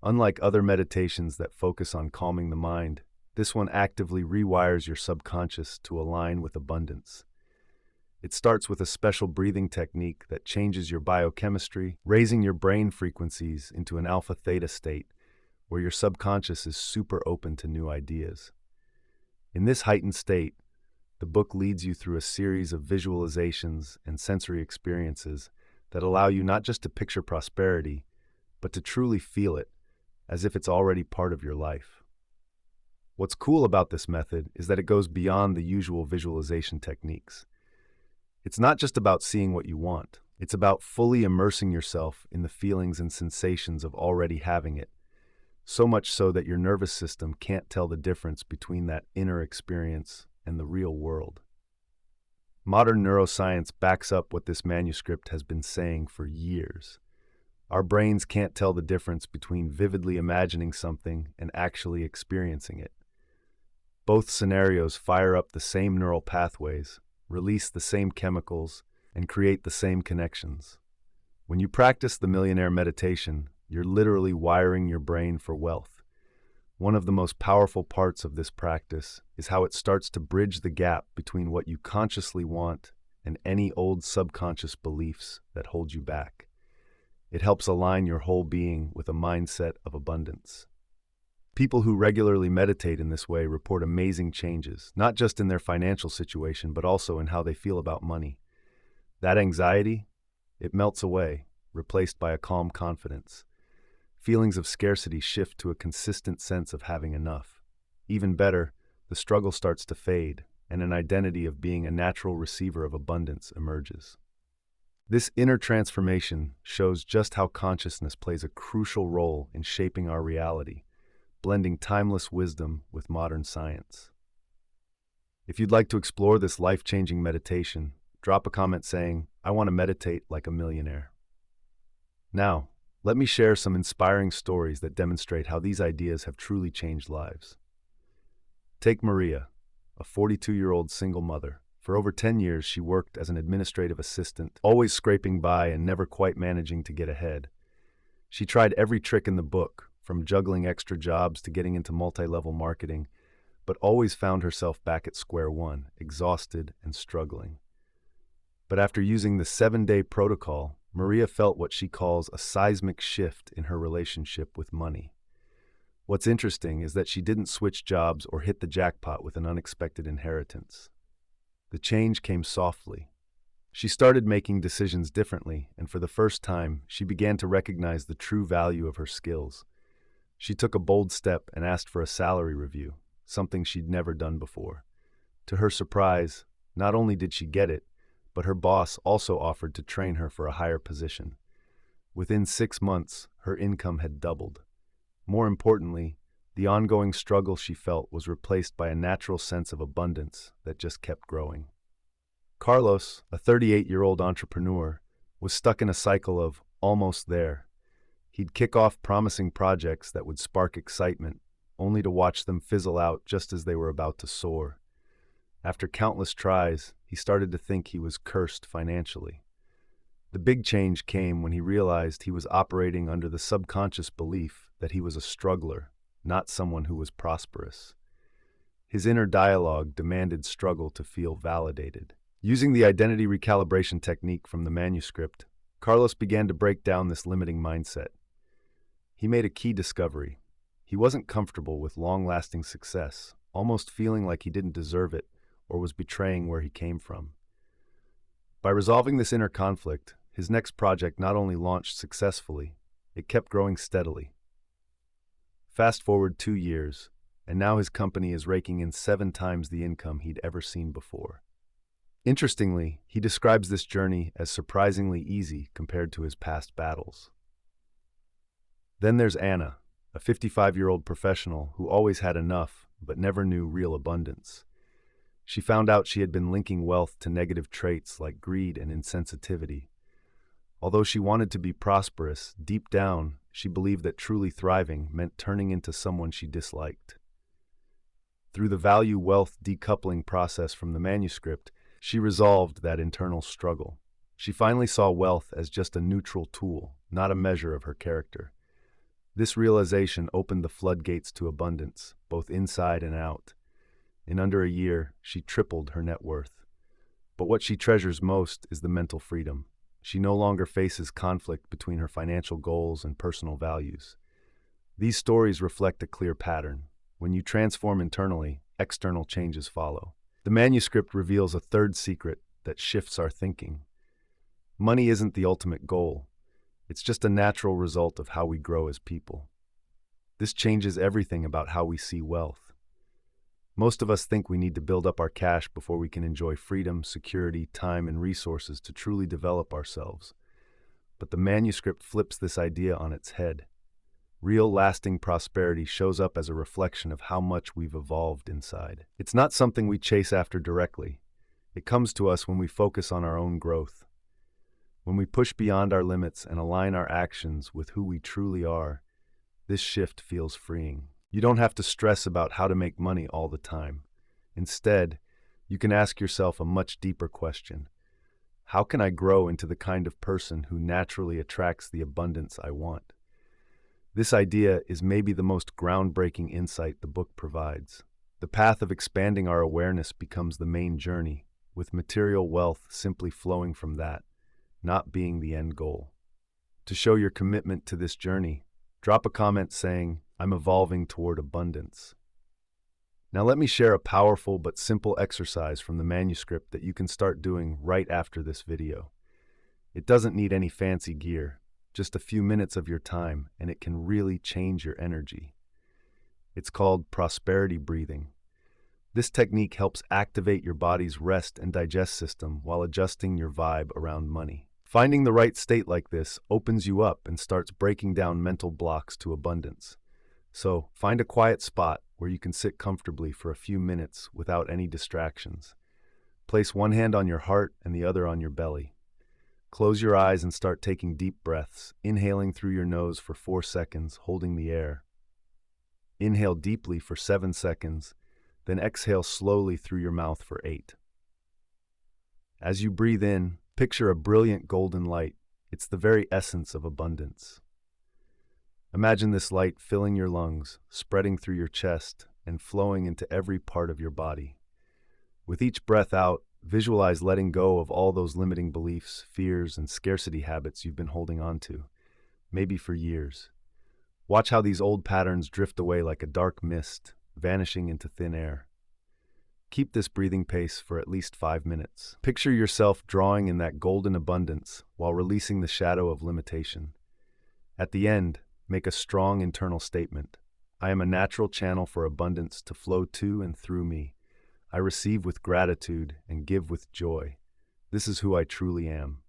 Unlike other meditations that focus on calming the mind, this one actively rewires your subconscious to align with abundance. It starts with a special breathing technique that changes your biochemistry, raising your brain frequencies into an alpha-theta state, where your subconscious is super open to new ideas. In this heightened state, the book leads you through a series of visualizations and sensory experiences that allow you not just to picture prosperity, but to truly feel it, as if it's already part of your life. What's cool about this method is that it goes beyond the usual visualization techniques. It's not just about seeing what you want. It's about fully immersing yourself in the feelings and sensations of already having it, so much so that your nervous system can't tell the difference between that inner experience and the real world. Modern neuroscience backs up what this manuscript has been saying for years. Our brains can't tell the difference between vividly imagining something and actually experiencing it. Both scenarios fire up the same neural pathways, release the same chemicals, and create the same connections. When you practice the millionaire meditation, you're literally wiring your brain for wealth. One of the most powerful parts of this practice is how it starts to bridge the gap between what you consciously want and any old subconscious beliefs that hold you back. It helps align your whole being with a mindset of abundance. People who regularly meditate in this way report amazing changes, not just in their financial situation, but also in how they feel about money. That anxiety, it melts away, replaced by a calm confidence. Feelings of scarcity shift to a consistent sense of having enough. Even better, the struggle starts to fade, and an identity of being a natural receiver of abundance emerges. This inner transformation shows just how consciousness plays a crucial role in shaping our reality, blending timeless wisdom with modern science. If you'd like to explore this life-changing meditation, drop a comment saying, "I want to meditate like a millionaire." Now, let me share some inspiring stories that demonstrate how these ideas have truly changed lives. Take Maria, a 42-year-old single mother. For over 10 years, she worked as an administrative assistant, always scraping by and never quite managing to get ahead. She tried every trick in the book, from juggling extra jobs to getting into multi-level marketing, but always found herself back at square one, exhausted and struggling. But after using the 7-day protocol, Maria felt what she calls a seismic shift in her relationship with money. What's interesting is that she didn't switch jobs or hit the jackpot with an unexpected inheritance. The change came softly. She started making decisions differently, and for the first time, she began to recognize the true value of her skills. She took a bold step and asked for a salary review, something she'd never done before. To her surprise, not only did she get it, but her boss also offered to train her for a higher position. Within 6 months, her income had doubled. More importantly, the ongoing struggle she felt was replaced by a natural sense of abundance that just kept growing. Carlos, a 38-year-old entrepreneur, was stuck in a cycle of almost there. He'd kick off promising projects that would spark excitement, only to watch them fizzle out just as they were about to soar. After countless tries, he started to think he was cursed financially. The big change came when he realized he was operating under the subconscious belief that he was a struggler, not someone who was prosperous. His inner dialogue demanded struggle to feel validated. Using the identity recalibration technique from the manuscript, Carlos began to break down this limiting mindset. He made a key discovery. He wasn't comfortable with long-lasting success, almost feeling like he didn't deserve it or was betraying where he came from. By resolving this inner conflict, his next project not only launched successfully, it kept growing steadily. Fast forward 2 years, and now his company is raking in 7 times the income he'd ever seen before. Interestingly, he describes this journey as surprisingly easy compared to his past battles. Then there's Anna, a 55-year-old professional who always had enough but never knew real abundance. She found out she had been linking wealth to negative traits like greed and insensitivity. Although she wanted to be prosperous, deep down, she believed that truly thriving meant turning into someone she disliked. Through the value-wealth decoupling process from the manuscript, she resolved that internal struggle. She finally saw wealth as just a neutral tool, not a measure of her character. This realization opened the floodgates to abundance, both inside and out. In under a year, she tripled her net worth. But what she treasures most is the mental freedom. She no longer faces conflict between her financial goals and personal values. These stories reflect a clear pattern. When you transform internally, external changes follow. The manuscript reveals a third secret that shifts our thinking. Money isn't the ultimate goal. It's just a natural result of how we grow as people. This changes everything about how we see wealth. Most of us think we need to build up our cash before we can enjoy freedom, security, time, and resources to truly develop ourselves. But the manuscript flips this idea on its head. Real, lasting prosperity shows up as a reflection of how much we've evolved inside. It's not something we chase after directly. It comes to us when we focus on our own growth. When we push beyond our limits and align our actions with who we truly are, this shift feels freeing. You don't have to stress about how to make money all the time. Instead, you can ask yourself a much deeper question. How can I grow into the kind of person who naturally attracts the abundance I want? This idea is maybe the most groundbreaking insight the book provides. The path of expanding our awareness becomes the main journey, with material wealth simply flowing from that, not being the end goal. To show your commitment to this journey, drop a comment saying, "I'm evolving toward abundance." Now let me share a powerful but simple exercise from the manuscript that you can start doing right after this video. It doesn't need any fancy gear, just a few minutes of your time, and it can really change your energy. It's called prosperity breathing. This technique helps activate your body's rest and digest system while adjusting your vibe around money. Finding the right state like this opens you up and starts breaking down mental blocks to abundance. So, find a quiet spot where you can sit comfortably for a few minutes without any distractions. Place one hand on your heart and the other on your belly. Close your eyes and start taking deep breaths, inhaling through your nose for 4 seconds, holding the air. Inhale deeply for 7 seconds, then exhale slowly through your mouth for 8. As you breathe in, picture a brilliant golden light. It's the very essence of abundance. Imagine this light filling your lungs, spreading through your chest, and flowing into every part of your body. With each breath out, visualize letting go of all those limiting beliefs, fears, and scarcity habits you've been holding on to, maybe for years. Watch how these old patterns drift away like a dark mist, vanishing into thin air. Keep this breathing pace for at least 5 minutes. Picture yourself drawing in that golden abundance while releasing the shadow of limitation. At the end, make a strong internal statement. I am a natural channel for abundance to flow to and through me. I receive with gratitude and give with joy. This is who I truly am.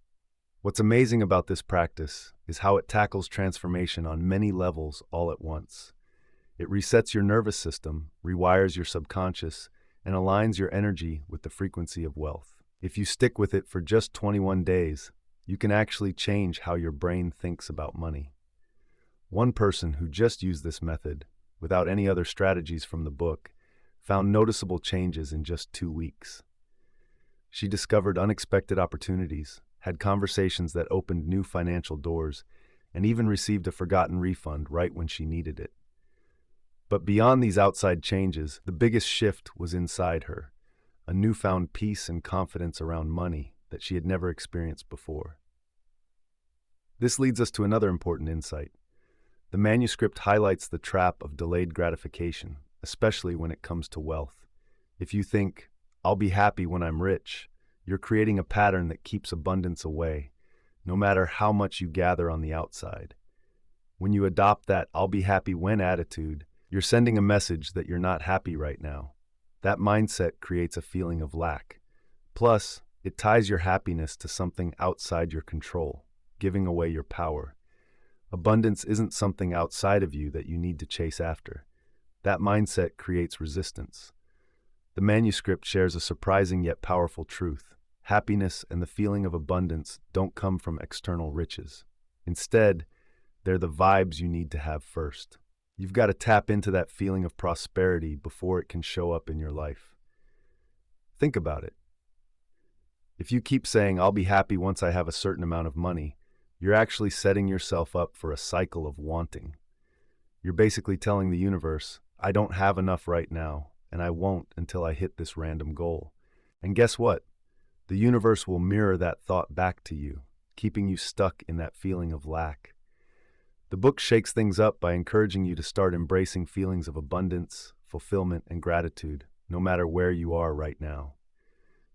What's amazing about this practice is how it tackles transformation on many levels all at once. It resets your nervous system, rewires your subconscious, and aligns your energy with the frequency of wealth. If you stick with it for just 21 days, you can actually change how your brain thinks about money. One person who just used this method, without any other strategies from the book, found noticeable changes in just 2 weeks. She discovered unexpected opportunities, had conversations that opened new financial doors, and even received a forgotten refund right when she needed it. But beyond these outside changes, the biggest shift was inside her, a newfound peace and confidence around money that she had never experienced before. This leads us to another important insight. The manuscript highlights the trap of delayed gratification, especially when it comes to wealth. If you think, "I'll be happy when I'm rich," you're creating a pattern that keeps abundance away, no matter how much you gather on the outside. When you adopt that "I'll be happy when" attitude, you're sending a message that you're not happy right now. That mindset creates a feeling of lack. Plus, it ties your happiness to something outside your control, giving away your power. Abundance isn't something outside of you that you need to chase after. That mindset creates resistance. The manuscript shares a surprising yet powerful truth. Happiness and the feeling of abundance don't come from external riches. Instead, they're the vibes you need to have first. You've got to tap into that feeling of prosperity before it can show up in your life. Think about it. If you keep saying, "I'll be happy once I have a certain amount of money," you're actually setting yourself up for a cycle of wanting. You're basically telling the universe, "I don't have enough right now, and I won't until I hit this random goal." And guess what? The universe will mirror that thought back to you, keeping you stuck in that feeling of lack. The book shakes things up by encouraging you to start embracing feelings of abundance, fulfillment, and gratitude, no matter where you are right now.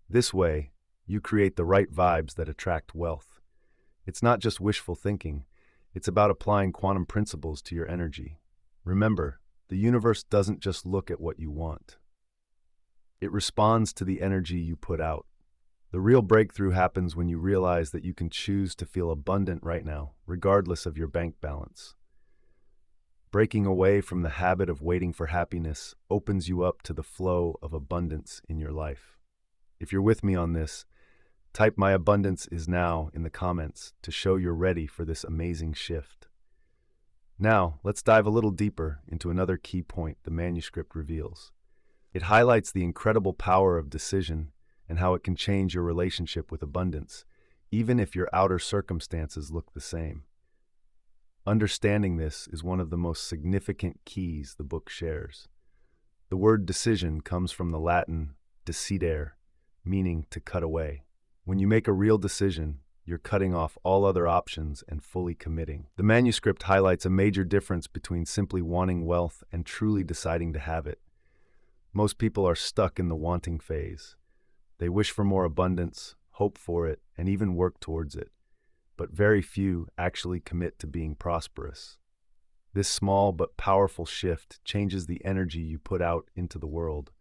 This way, you create the right vibes that attract wealth. It's not just wishful thinking, it's about applying quantum principles to your energy. Remember, the universe doesn't just look at what you want. It responds to the energy you put out. The real breakthrough happens when you realize that you can choose to feel abundant right now, regardless of your bank balance. Breaking away from the habit of waiting for happiness opens you up to the flow of abundance in your life. If you're with me on this, type "My abundance is now" in the comments to show you're ready for this amazing shift. Now, let's dive a little deeper into another key point the manuscript reveals. It highlights the incredible power of decision and how it can change your relationship with abundance, even if your outer circumstances look the same. Understanding this is one of the most significant keys the book shares. The word decision comes from the Latin decidere, meaning to cut away. When you make a real decision, you're cutting off all other options and fully committing. The manuscript highlights a major difference between simply wanting wealth and truly deciding to have it. Most people are stuck in the wanting phase. They wish for more abundance, hope for it, and even work towards it. But very few actually commit to being prosperous. This small but powerful shift changes the energy you put out into the world.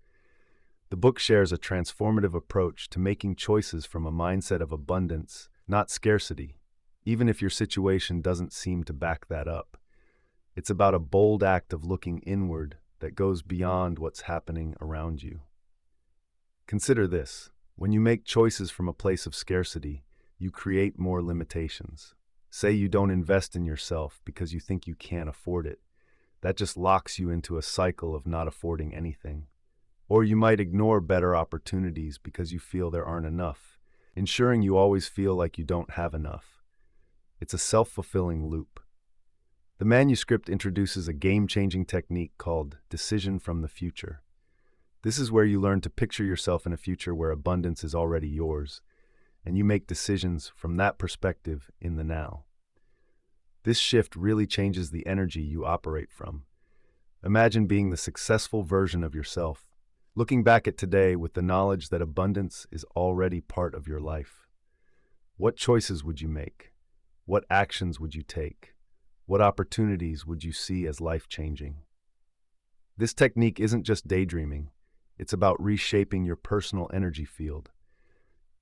The book shares a transformative approach to making choices from a mindset of abundance, not scarcity, even if your situation doesn't seem to back that up. It's about a bold act of looking inward that goes beyond what's happening around you. Consider this: when you make choices from a place of scarcity, you create more limitations. Say you don't invest in yourself because you think you can't afford it. That just locks you into a cycle of not affording anything. Or you might ignore better opportunities because you feel there aren't enough, ensuring you always feel like you don't have enough. It's a self-fulfilling loop. The manuscript introduces a game-changing technique called decision from the future. This is where you learn to picture yourself in a future where abundance is already yours, and you make decisions from that perspective in the now. This shift really changes the energy you operate from. Imagine being the successful version of yourself, looking back at today with the knowledge that abundance is already part of your life. What choices would you make? What actions would you take? What opportunities would you see as life-changing? This technique isn't just daydreaming. It's about reshaping your personal energy field.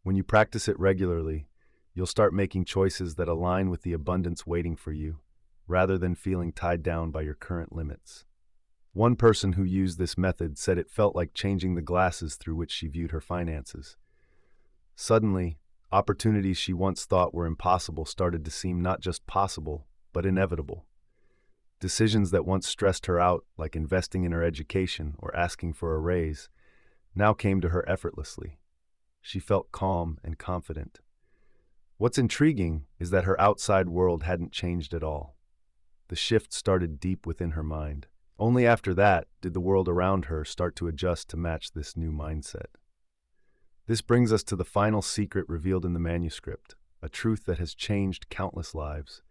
When you practice it regularly, you'll start making choices that align with the abundance waiting for you, rather than feeling tied down by your current limits. One person who used this method said it felt like changing the glasses through which she viewed her finances. Suddenly, opportunities she once thought were impossible started to seem not just possible, but inevitable. Decisions that once stressed her out, like investing in her education or asking for a raise, now came to her effortlessly. She felt calm and confident. What's intriguing is that her outside world hadn't changed at all. The shift started deep within her mind. Only after that did the world around her start to adjust to match this new mindset. This brings us to the final secret revealed in the manuscript, a truth that has changed countless lives.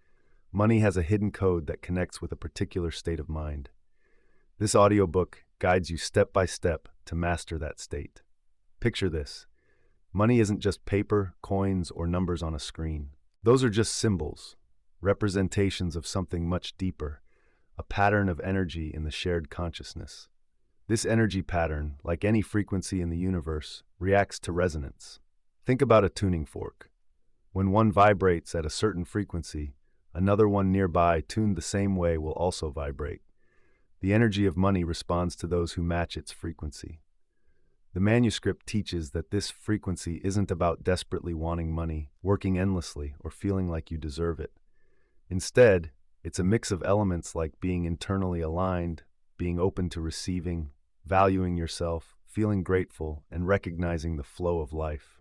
Money has a hidden code that connects with a particular state of mind. This audiobook guides you step by step to master that state. Picture this: money isn't just paper, coins, or numbers on a screen. Those are just symbols, representations of something much deeper, a pattern of energy in the shared consciousness. This energy pattern, like any frequency in the universe, reacts to resonance. Think about a tuning fork. When one vibrates at a certain frequency, another one nearby tuned the same way will also vibrate. The energy of money responds to those who match its frequency. The manuscript teaches that this frequency isn't about desperately wanting money, working endlessly, or feeling like you deserve it. Instead, it's a mix of elements like being internally aligned, being open to receiving, valuing yourself, feeling grateful, and recognizing the flow of life.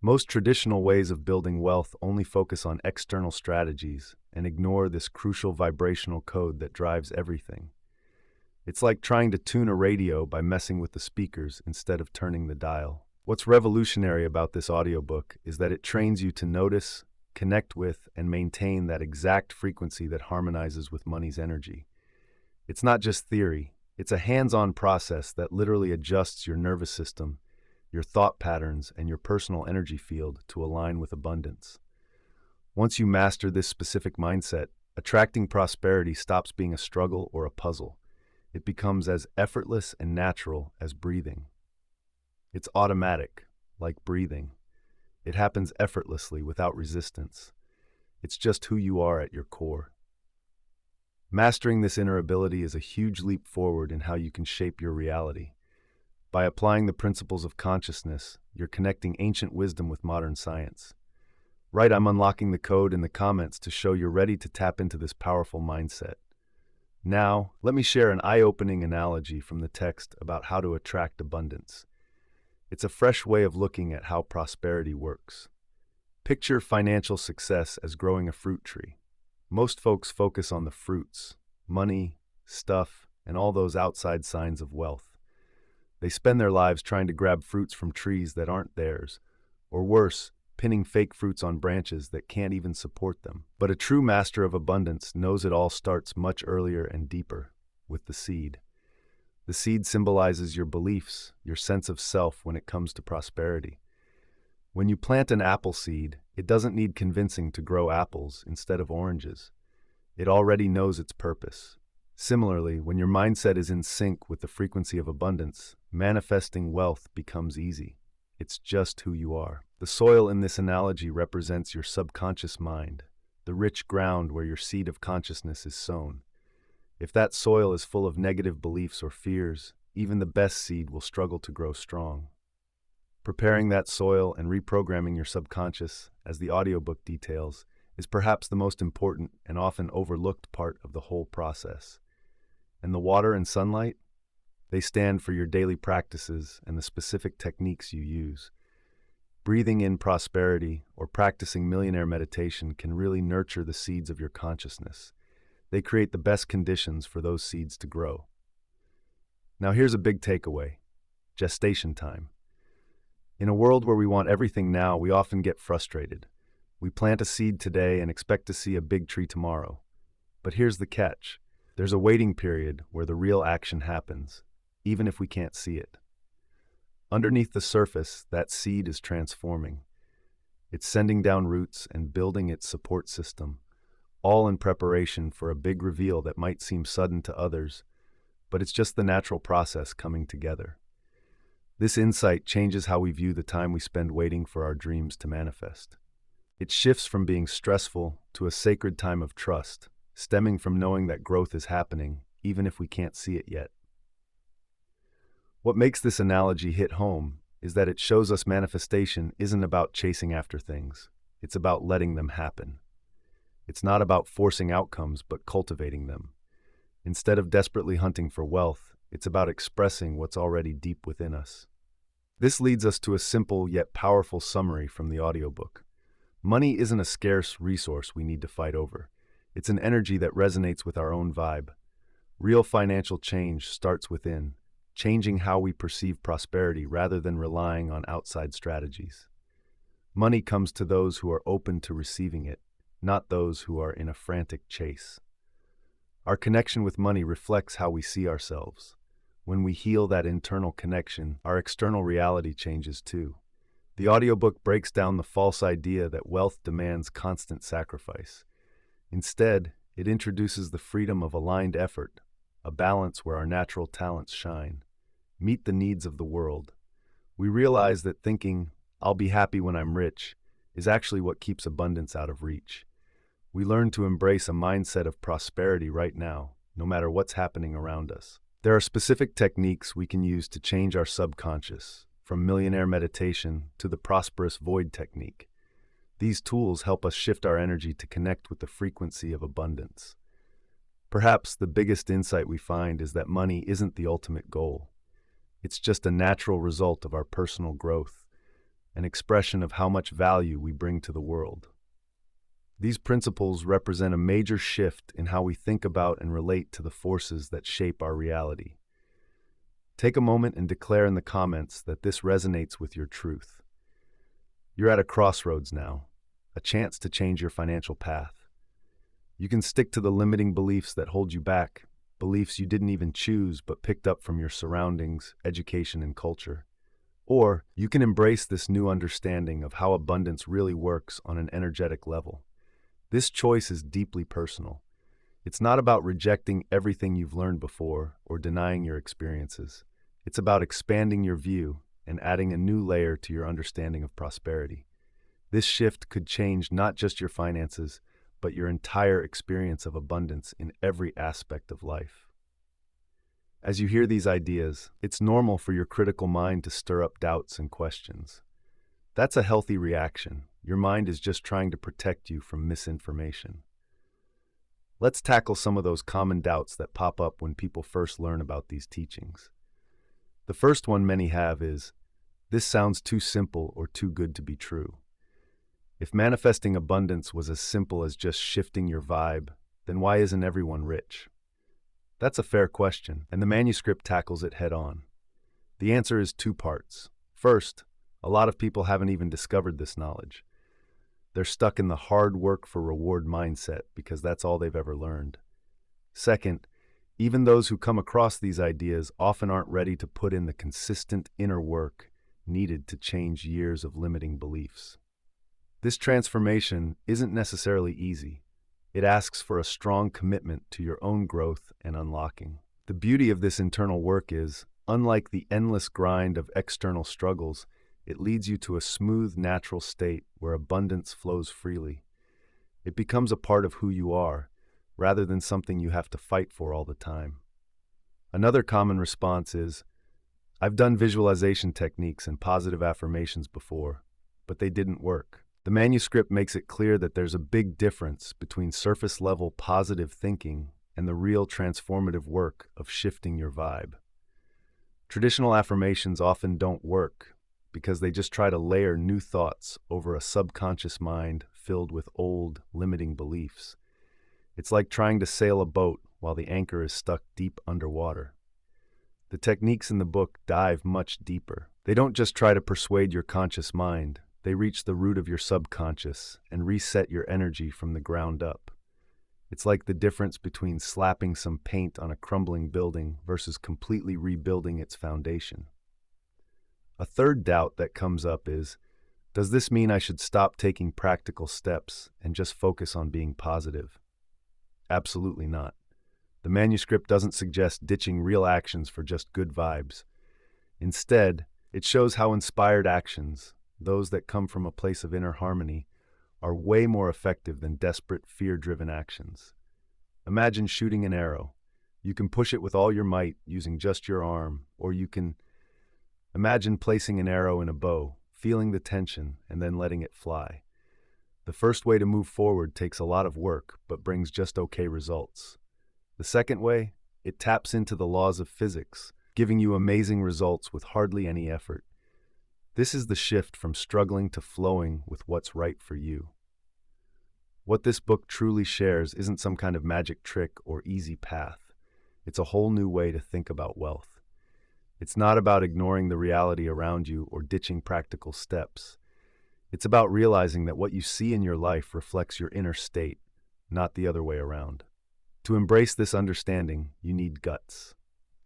Most traditional ways of building wealth only focus on external strategies and ignore this crucial vibrational code that drives everything. It's like trying to tune a radio by messing with the speakers instead of turning the dial. What's revolutionary about this audiobook is that it trains you to notice, connect with, and maintain that exact frequency that harmonizes with money's energy. It's not just theory, it's a hands-on process that literally adjusts your nervous system, your thought patterns, and your personal energy field to align with abundance. Once you master this specific mindset, attracting prosperity stops being a struggle or a puzzle. It becomes as effortless and natural as breathing. It's automatic, like breathing. It happens effortlessly, without resistance. It's just who you are at your core. Mastering this inner ability is a huge leap forward in how you can shape your reality. By applying the principles of consciousness, you're connecting ancient wisdom with modern science. Right, I'm unlocking the code in the comments to show you're ready to tap into this powerful mindset. Now, let me share an eye-opening analogy from the text about how to attract abundance. It's a fresh way of looking at how prosperity works. Picture financial success as growing a fruit tree. Most folks focus on the fruits, money, stuff, and all those outside signs of wealth. They spend their lives trying to grab fruits from trees that aren't theirs, or worse, pinning fake fruits on branches that can't even support them. But a true master of abundance knows it all starts much earlier and deeper, with the seed. The seed symbolizes your beliefs, your sense of self when it comes to prosperity. When you plant an apple seed, it doesn't need convincing to grow apples instead of oranges. It already knows its purpose. Similarly, when your mindset is in sync with the frequency of abundance, manifesting wealth becomes easy. It's just who you are. The soil in this analogy represents your subconscious mind, the rich ground where your seed of consciousness is sown. If that soil is full of negative beliefs or fears, even the best seed will struggle to grow strong. Preparing that soil and reprogramming your subconscious, as the audiobook details, is perhaps the most important and often overlooked part of the whole process. And the water and sunlight? They stand for your daily practices and the specific techniques you use. Breathing in prosperity or practicing millionaire meditation can really nurture the seeds of your consciousness. They create the best conditions for those seeds to grow. Now here's a big takeaway: gestation time. In a world where we want everything now, we often get frustrated. We plant a seed today and expect to see a big tree tomorrow. But here's the catch. There's a waiting period where the real action happens, even if we can't see it. Underneath the surface, that seed is transforming. It's sending down roots and building its support system, all in preparation for a big reveal that might seem sudden to others, but it's just the natural process coming together. This insight changes how we view the time we spend waiting for our dreams to manifest. It shifts from being stressful to a sacred time of trust, stemming from knowing that growth is happening, even if we can't see it yet. What makes this analogy hit home is that it shows us manifestation isn't about chasing after things. It's about letting them happen. It's not about forcing outcomes, but cultivating them. Instead of desperately hunting for wealth, it's about expressing what's already deep within us. This leads us to a simple yet powerful summary from the audiobook. Money isn't a scarce resource we need to fight over. It's an energy that resonates with our own vibe. Real financial change starts within, changing how we perceive prosperity rather than relying on outside strategies. Money comes to those who are open to receiving it, not those who are in a frantic chase. Our connection with money reflects how we see ourselves. When we heal that internal connection, our external reality changes too. The audiobook breaks down the false idea that wealth demands constant sacrifice. Instead, it introduces the freedom of aligned effort, a balance where our natural talents shine. Meet the needs of the world. We realize that thinking, "I'll be happy when I'm rich," is actually what keeps abundance out of reach. We learn to embrace a mindset of prosperity right now, no matter what's happening around us. There are specific techniques we can use to change our subconscious, from millionaire meditation to the prosperous void technique. These tools help us shift our energy to connect with the frequency of abundance. Perhaps the biggest insight we find is that money isn't the ultimate goal. It's just a natural result of our personal growth, an expression of how much value we bring to the world. These principles represent a major shift in how we think about and relate to the forces that shape our reality. Take a moment and declare in the comments that this resonates with your truth. You're at a crossroads now. a chance to change your financial path. You can stick to the limiting beliefs that hold you back, beliefs you didn't even choose but picked up from your surroundings, education, and culture. Or you can embrace this new understanding of how abundance really works on an energetic level. This choice is deeply personal. It's not about rejecting everything you've learned before or denying your experiences. It's about expanding your view and adding a new layer to your understanding of prosperity. This shift could change not just your finances, but your entire experience of abundance in every aspect of life. As you hear these ideas, it's normal for your critical mind to stir up doubts and questions. That's a healthy reaction. Your mind is just trying to protect you from misinformation. Let's tackle some of those common doubts that pop up when people first learn about these teachings. The first one many have is, this sounds too simple or too good to be true. If manifesting abundance was as simple as just shifting your vibe, then why isn't everyone rich? That's a fair question, and the manuscript tackles it head on. The answer is two parts. First, a lot of people haven't even discovered this knowledge. They're stuck in the hard work for reward mindset because that's all they've ever learned. Second, even those who come across these ideas often aren't ready to put in the consistent inner work needed to change years of limiting beliefs. This transformation isn't necessarily easy. It asks for a strong commitment to your own growth and unlocking. The beauty of this internal work is, unlike the endless grind of external struggles, it leads you to a smooth, natural state where abundance flows freely. It becomes a part of who you are, rather than something you have to fight for all the time. Another common response is, I've done visualization techniques and positive affirmations before, but they didn't work. The manuscript makes it clear that there's a big difference between surface-level positive thinking and the real transformative work of shifting your vibe. Traditional affirmations often don't work because they just try to layer new thoughts over a subconscious mind filled with old, limiting beliefs. It's like trying to sail a boat while the anchor is stuck deep underwater. The techniques in the book dive much deeper. They don't just try to persuade your conscious mind. They reach the root of your subconscious and reset your energy from the ground up. It's like the difference between slapping some paint on a crumbling building versus completely rebuilding its foundation. A third doubt that comes up is, does this mean I should stop taking practical steps and just focus on being positive? Absolutely not. The manuscript doesn't suggest ditching real actions for just good vibes. Instead, it shows how inspired actions, those that come from a place of inner harmony, are way more effective than desperate, fear-driven actions. Imagine shooting an arrow. You can push it with all your might using just your arm, or you can imagine placing an arrow in a bow, feeling the tension, and then letting it fly. The first way to move forward takes a lot of work, but brings just okay results. The second way, it taps into the laws of physics, giving you amazing results with hardly any effort. This is the shift from struggling to flowing with what's right for you. What this book truly shares isn't some kind of magic trick or easy path. It's a whole new way to think about wealth. It's not about ignoring the reality around you or ditching practical steps. It's about realizing that what you see in your life reflects your inner state, not the other way around. To embrace this understanding, you need guts.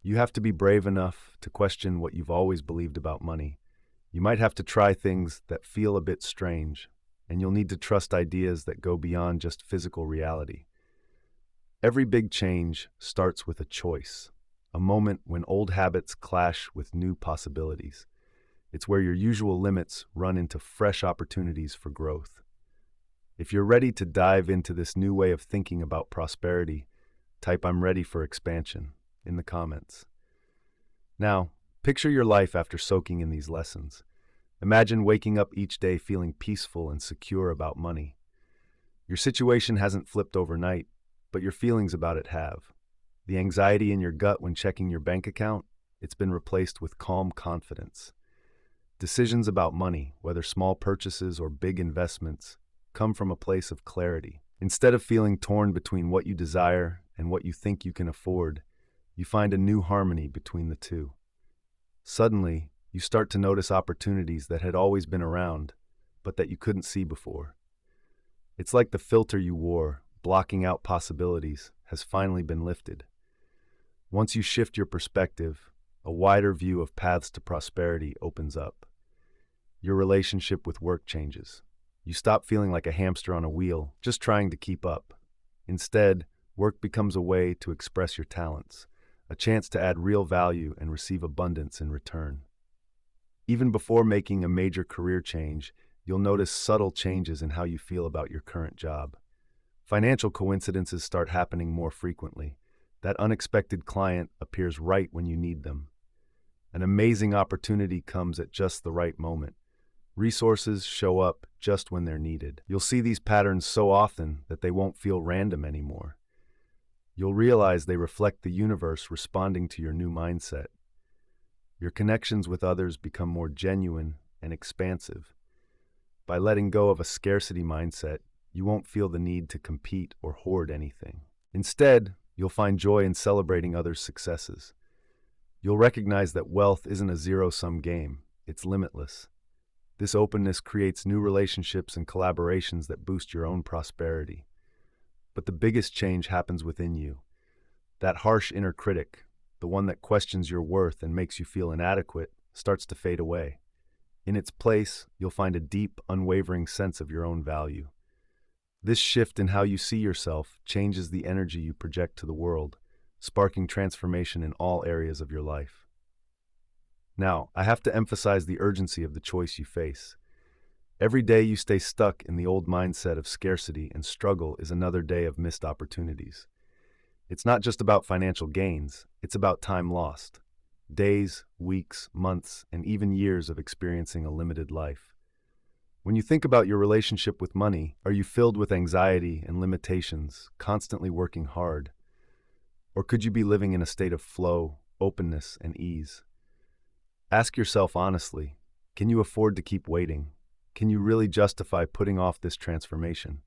You have to be brave enough to question what you've always believed about money. You might have to try things that feel a bit strange, and you'll need to trust ideas that go beyond just physical reality. Every big change starts with a choice, a moment when old habits clash with new possibilities. It's where your usual limits run into fresh opportunities for growth. If you're ready to dive into this new way of thinking about prosperity, type "I'm ready for expansion" in the comments. Now, picture your life after soaking in these lessons. Imagine waking up each day feeling peaceful and secure about money. Your situation hasn't flipped overnight, but your feelings about it have. The anxiety in your gut when checking your bank account, it's been replaced with calm confidence. Decisions about money, whether small purchases or big investments, come from a place of clarity. Instead of feeling torn between what you desire and what you think you can afford, you find a new harmony between the two. Suddenly, you start to notice opportunities that had always been around, but that you couldn't see before. It's like the filter you wore, blocking out possibilities, has finally been lifted. Once you shift your perspective, a wider view of paths to prosperity opens up. Your relationship with work changes. You stop feeling like a hamster on a wheel, just trying to keep up. Instead, work becomes a way to express your talents, a chance to add real value and receive abundance in return. Even before making a major career change, you'll notice subtle changes in how you feel about your current job. Financial coincidences start happening more frequently. That unexpected client appears right when you need them. An amazing opportunity comes at just the right moment. Resources show up just when they're needed. You'll see these patterns so often that they won't feel random anymore. You'll realize they reflect the universe responding to your new mindset. Your connections with others become more genuine and expansive. By letting go of a scarcity mindset, you won't feel the need to compete or hoard anything. Instead, you'll find joy in celebrating others' successes. You'll recognize that wealth isn't a zero-sum game, it's limitless. This openness creates new relationships and collaborations that boost your own prosperity. But the biggest change happens within you. That harsh inner critic, the one that questions your worth and makes you feel inadequate, starts to fade away. In its place, you'll find a deep, unwavering sense of your own value. This shift in how you see yourself changes the energy you project to the world, sparking transformation in all areas of your life. Now, I have to emphasize the urgency of the choice you face. Every day you stay stuck in the old mindset of scarcity and struggle is another day of missed opportunities. It's not just about financial gains, it's about time lost. Days, weeks, months, and even years of experiencing a limited life. When you think about your relationship with money, are you filled with anxiety and limitations, constantly working hard? Or could you be living in a state of flow, openness, and ease? Ask yourself honestly, can you afford to keep waiting? Can you really justify putting off this transformation?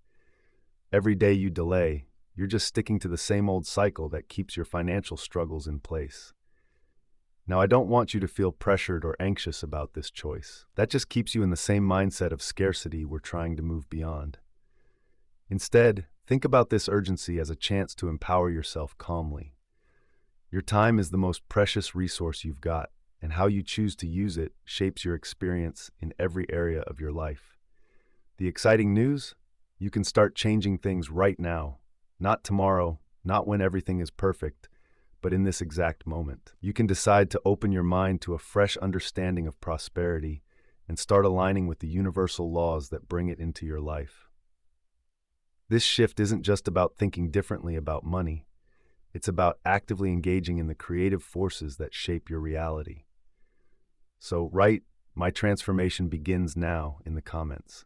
Every day you delay, you're just sticking to the same old cycle that keeps your financial struggles in place. Now, I don't want you to feel pressured or anxious about this choice. That just keeps you in the same mindset of scarcity we're trying to move beyond. Instead, think about this urgency as a chance to empower yourself calmly. Your time is the most precious resource you've got, and how you choose to use it shapes your experience in every area of your life. The exciting news? You can start changing things right now. Not tomorrow, not when everything is perfect, but in this exact moment. You can decide to open your mind to a fresh understanding of prosperity and start aligning with the universal laws that bring it into your life. This shift isn't just about thinking differently about money. It's about actively engaging in the creative forces that shape your reality. So write, "My transformation begins now," in the comments.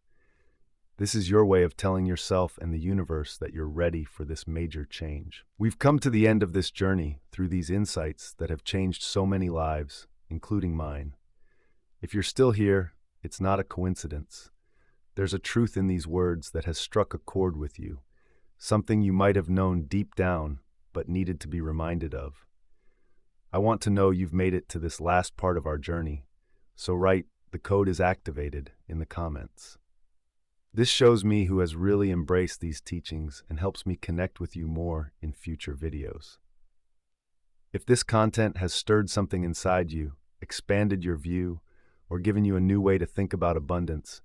This is your way of telling yourself and the universe that you're ready for this major change. We've come to the end of this journey through these insights that have changed so many lives, including mine. If you're still here, it's not a coincidence. There's a truth in these words that has struck a chord with you, something you might have known deep down, but needed to be reminded of. I want to know you've made it to this last part of our journey, so write, "The code is activated," in the comments. This shows me who has really embraced these teachings and helps me connect with you more in future videos. If this content has stirred something inside you, expanded your view, or given you a new way to think about abundance,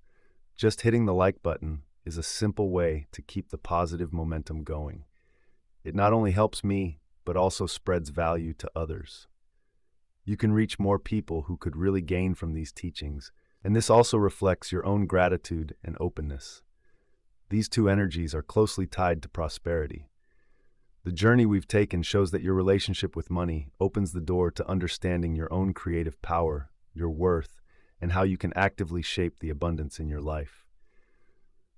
just hitting the like button is a simple way to keep the positive momentum going. It not only helps me, but also spreads value to others. You can reach more people who could really gain from these teachings, and this also reflects your own gratitude and openness. These two energies are closely tied to prosperity. The journey we've taken shows that your relationship with money opens the door to understanding your own creative power, your worth, and how you can actively shape the abundance in your life.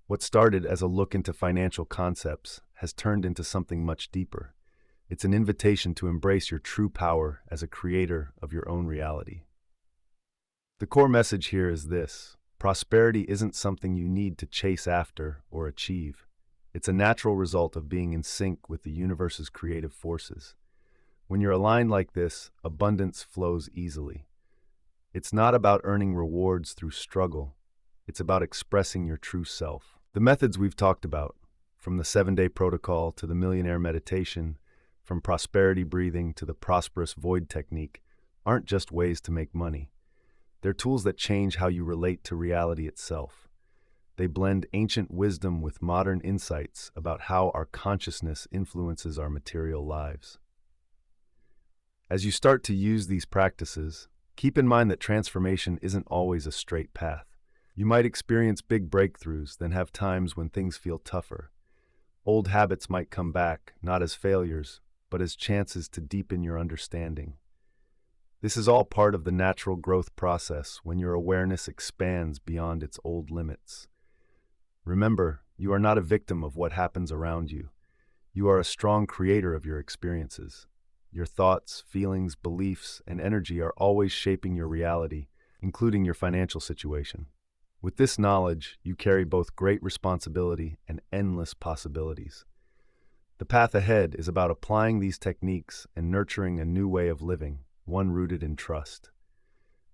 What started as a look into financial concepts has turned into something much deeper. It's an invitation to embrace your true power as a creator of your own reality. The core message here is this: prosperity isn't something you need to chase after or achieve. It's a natural result of being in sync with the universe's creative forces. When you're aligned like this, abundance flows easily. It's not about earning rewards through struggle. It's about expressing your true self. The methods we've talked about, from the 7-day protocol to the millionaire meditation, from prosperity breathing to the prosperous void technique, aren't just ways to make money. They're tools that change how you relate to reality itself. They blend ancient wisdom with modern insights about how our consciousness influences our material lives. As you start to use these practices, keep in mind that transformation isn't always a straight path. You might experience big breakthroughs, then have times when things feel tougher. Old habits might come back, not as failures, but as chances to deepen your understanding. This is all part of the natural growth process when your awareness expands beyond its old limits. Remember, you are not a victim of what happens around you. You are a strong creator of your experiences. Your thoughts, feelings, beliefs, and energy are always shaping your reality, including your financial situation. With this knowledge, you carry both great responsibility and endless possibilities. The path ahead is about applying these techniques and nurturing a new way of living, one rooted in trust.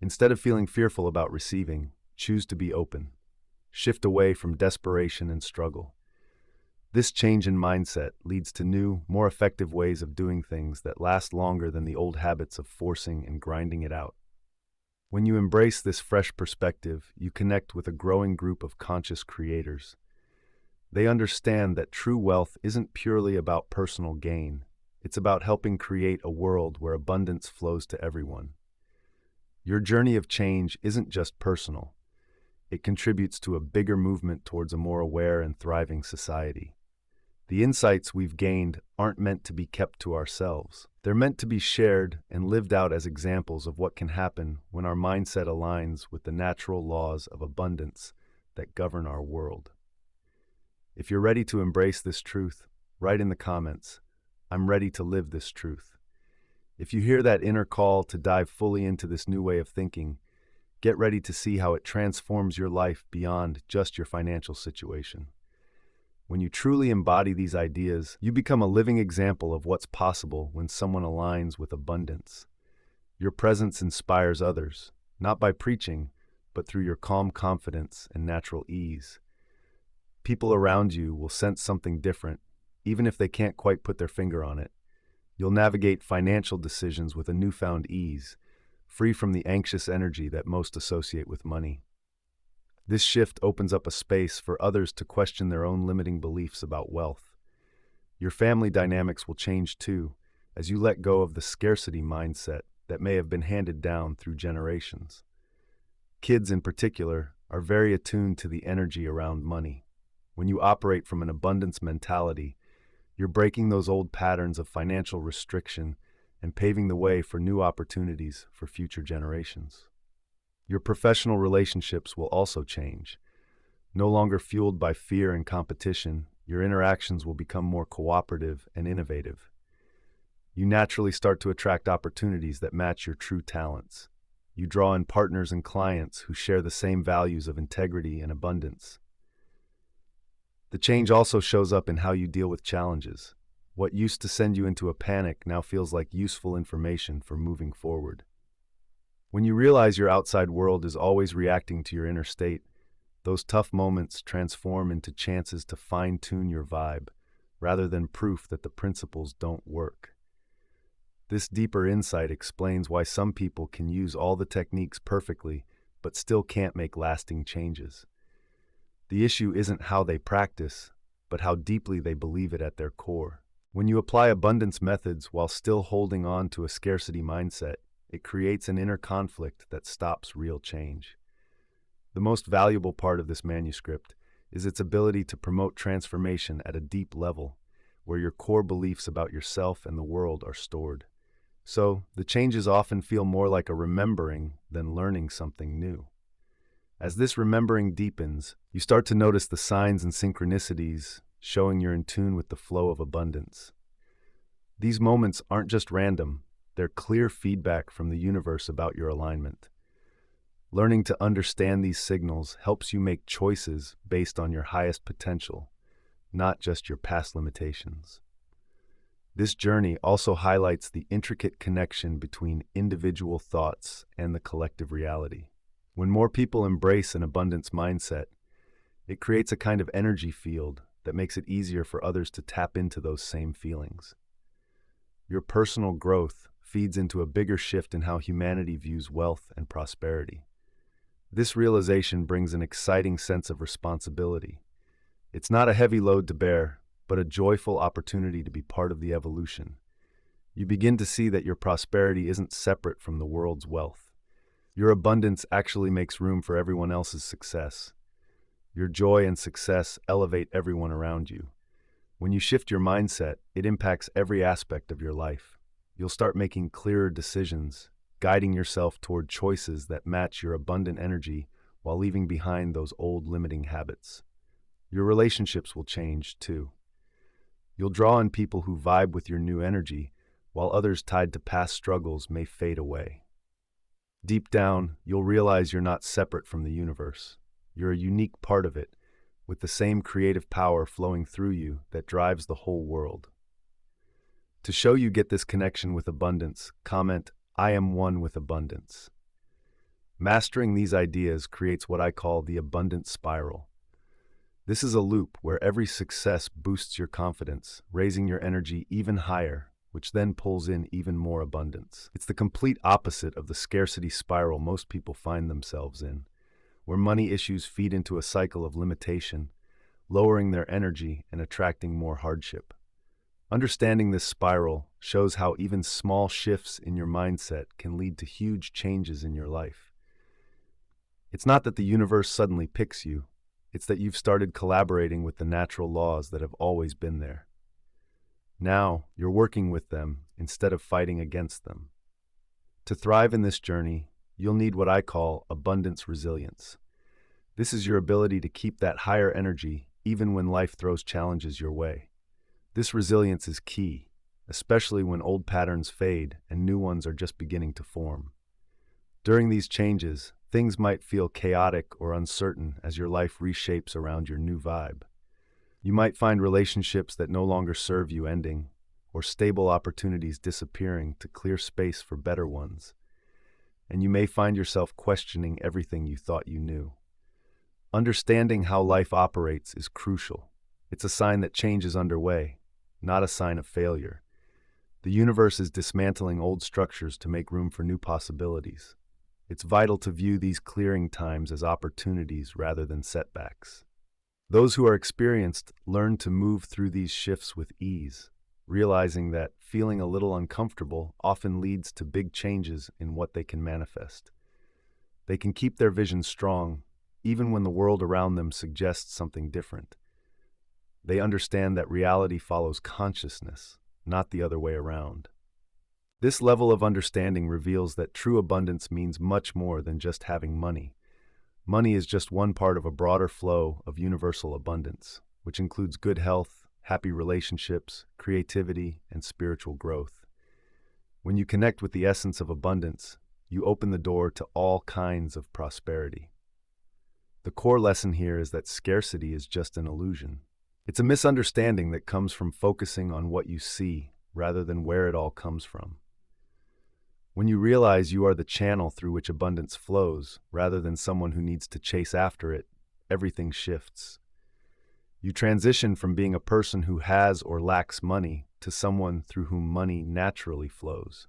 Instead of feeling fearful about receiving, choose to be open. Shift away from desperation and struggle. This change in mindset leads to new, more effective ways of doing things that last longer than the old habits of forcing and grinding it out. When you embrace this fresh perspective, you connect with a growing group of conscious creators. They understand that true wealth isn't purely about personal gain. It's about helping create a world where abundance flows to everyone. Your journey of change isn't just personal. It contributes to a bigger movement towards a more aware and thriving society. The insights we've gained aren't meant to be kept to ourselves. They're meant to be shared and lived out as examples of what can happen when our mindset aligns with the natural laws of abundance that govern our world. If you're ready to embrace this truth, write in the comments, "I'm ready to live this truth." If you hear that inner call to dive fully into this new way of thinking, get ready to see how it transforms your life beyond just your financial situation. When you truly embody these ideas, you become a living example of what's possible when someone aligns with abundance. Your presence inspires others, not by preaching, but through your calm confidence and natural ease. People around you will sense something different, even if they can't quite put their finger on it. You'll navigate financial decisions with a newfound ease, free from the anxious energy that most associate with money. This shift opens up a space for others to question their own limiting beliefs about wealth. Your family dynamics will change too, as you let go of the scarcity mindset that may have been handed down through generations. Kids, in particular, are very attuned to the energy around money. When you operate from an abundance mentality, you're breaking those old patterns of financial restriction and paving the way for new opportunities for future generations. Your professional relationships will also change. No longer fueled by fear and competition, your interactions will become more cooperative and innovative. You naturally start to attract opportunities that match your true talents. You draw in partners and clients who share the same values of integrity and abundance. The change also shows up in how you deal with challenges. What used to send you into a panic now feels like useful information for moving forward. When you realize your outside world is always reacting to your inner state, those tough moments transform into chances to fine-tune your vibe, rather than proof that the principles don't work. This deeper insight explains why some people can use all the techniques perfectly, but still can't make lasting changes. The issue isn't how they practice, but how deeply they believe it at their core. When you apply abundance methods while still holding on to a scarcity mindset, it creates an inner conflict that stops real change. The most valuable part of this manuscript is its ability to promote transformation at a deep level, where your core beliefs about yourself and the world are stored. So, the changes often feel more like a remembering than learning something new. As this remembering deepens, you start to notice the signs and synchronicities showing you're in tune with the flow of abundance. These moments aren't just random, they're clear feedback from the universe about your alignment. Learning to understand these signals helps you make choices based on your highest potential, not just your past limitations. This journey also highlights the intricate connection between individual thoughts and the collective reality. When more people embrace an abundance mindset, It creates a kind of energy field that makes it easier for others to tap into those same feelings. Your personal growth feeds into a bigger shift in how humanity views wealth and prosperity. This realization brings an exciting sense of responsibility. It's not a heavy load to bear, but a joyful opportunity to be part of the evolution. You begin to see that your prosperity isn't separate from the world's wealth. Your abundance actually makes room for everyone else's success. Your joy and success elevate everyone around you. When you shift your mindset, it impacts every aspect of your life. You'll start making clearer decisions, guiding yourself toward choices that match your abundant energy while leaving behind those old limiting habits. Your relationships will change, too. You'll draw in people who vibe with your new energy, while others tied to past struggles may fade away. Deep down, you'll realize you're not separate from the universe. You're a unique part of it, with the same creative power flowing through you that drives the whole world. To show you get this connection with abundance, comment, "I am one with abundance." Mastering these ideas creates what I call the abundance spiral. This is a loop where every success boosts your confidence, raising your energy even higher, which then pulls in even more abundance. It's the complete opposite of the scarcity spiral most people find themselves in, where money issues feed into a cycle of limitation, lowering their energy and attracting more hardship. Understanding this spiral shows how even small shifts in your mindset can lead to huge changes in your life. It's not that the universe suddenly picks you, it's that you've started collaborating with the natural laws that have always been there. Now, you're working with them instead of fighting against them. To thrive in this journey, you'll need what I call abundance resilience. This is your ability to keep that higher energy even when life throws challenges your way. This resilience is key, especially when old patterns fade and new ones are just beginning to form. During these changes, things might feel chaotic or uncertain as your life reshapes around your new vibe. You might find relationships that no longer serve you ending, or stable opportunities disappearing to clear space for better ones. And you may find yourself questioning everything you thought you knew. Understanding how life operates is crucial. It's a sign that change is underway, not a sign of failure. The universe is dismantling old structures to make room for new possibilities. It's vital to view these clearing times as opportunities rather than setbacks. Those who are experienced learn to move through these shifts with ease, realizing that feeling a little uncomfortable often leads to big changes in what they can manifest. They can keep their vision strong, even when the world around them suggests something different. They understand that reality follows consciousness, not the other way around. This level of understanding reveals that true abundance means much more than just having money. Money is just one part of a broader flow of universal abundance, which includes good health, happy relationships, creativity, and spiritual growth. When you connect with the essence of abundance, you open the door to all kinds of prosperity. The core lesson here is that scarcity is just an illusion. It's a misunderstanding that comes from focusing on what you see rather than where it all comes from. When you realize you are the channel through which abundance flows, rather than someone who needs to chase after it, everything shifts. You transition from being a person who has or lacks money to someone through whom money naturally flows.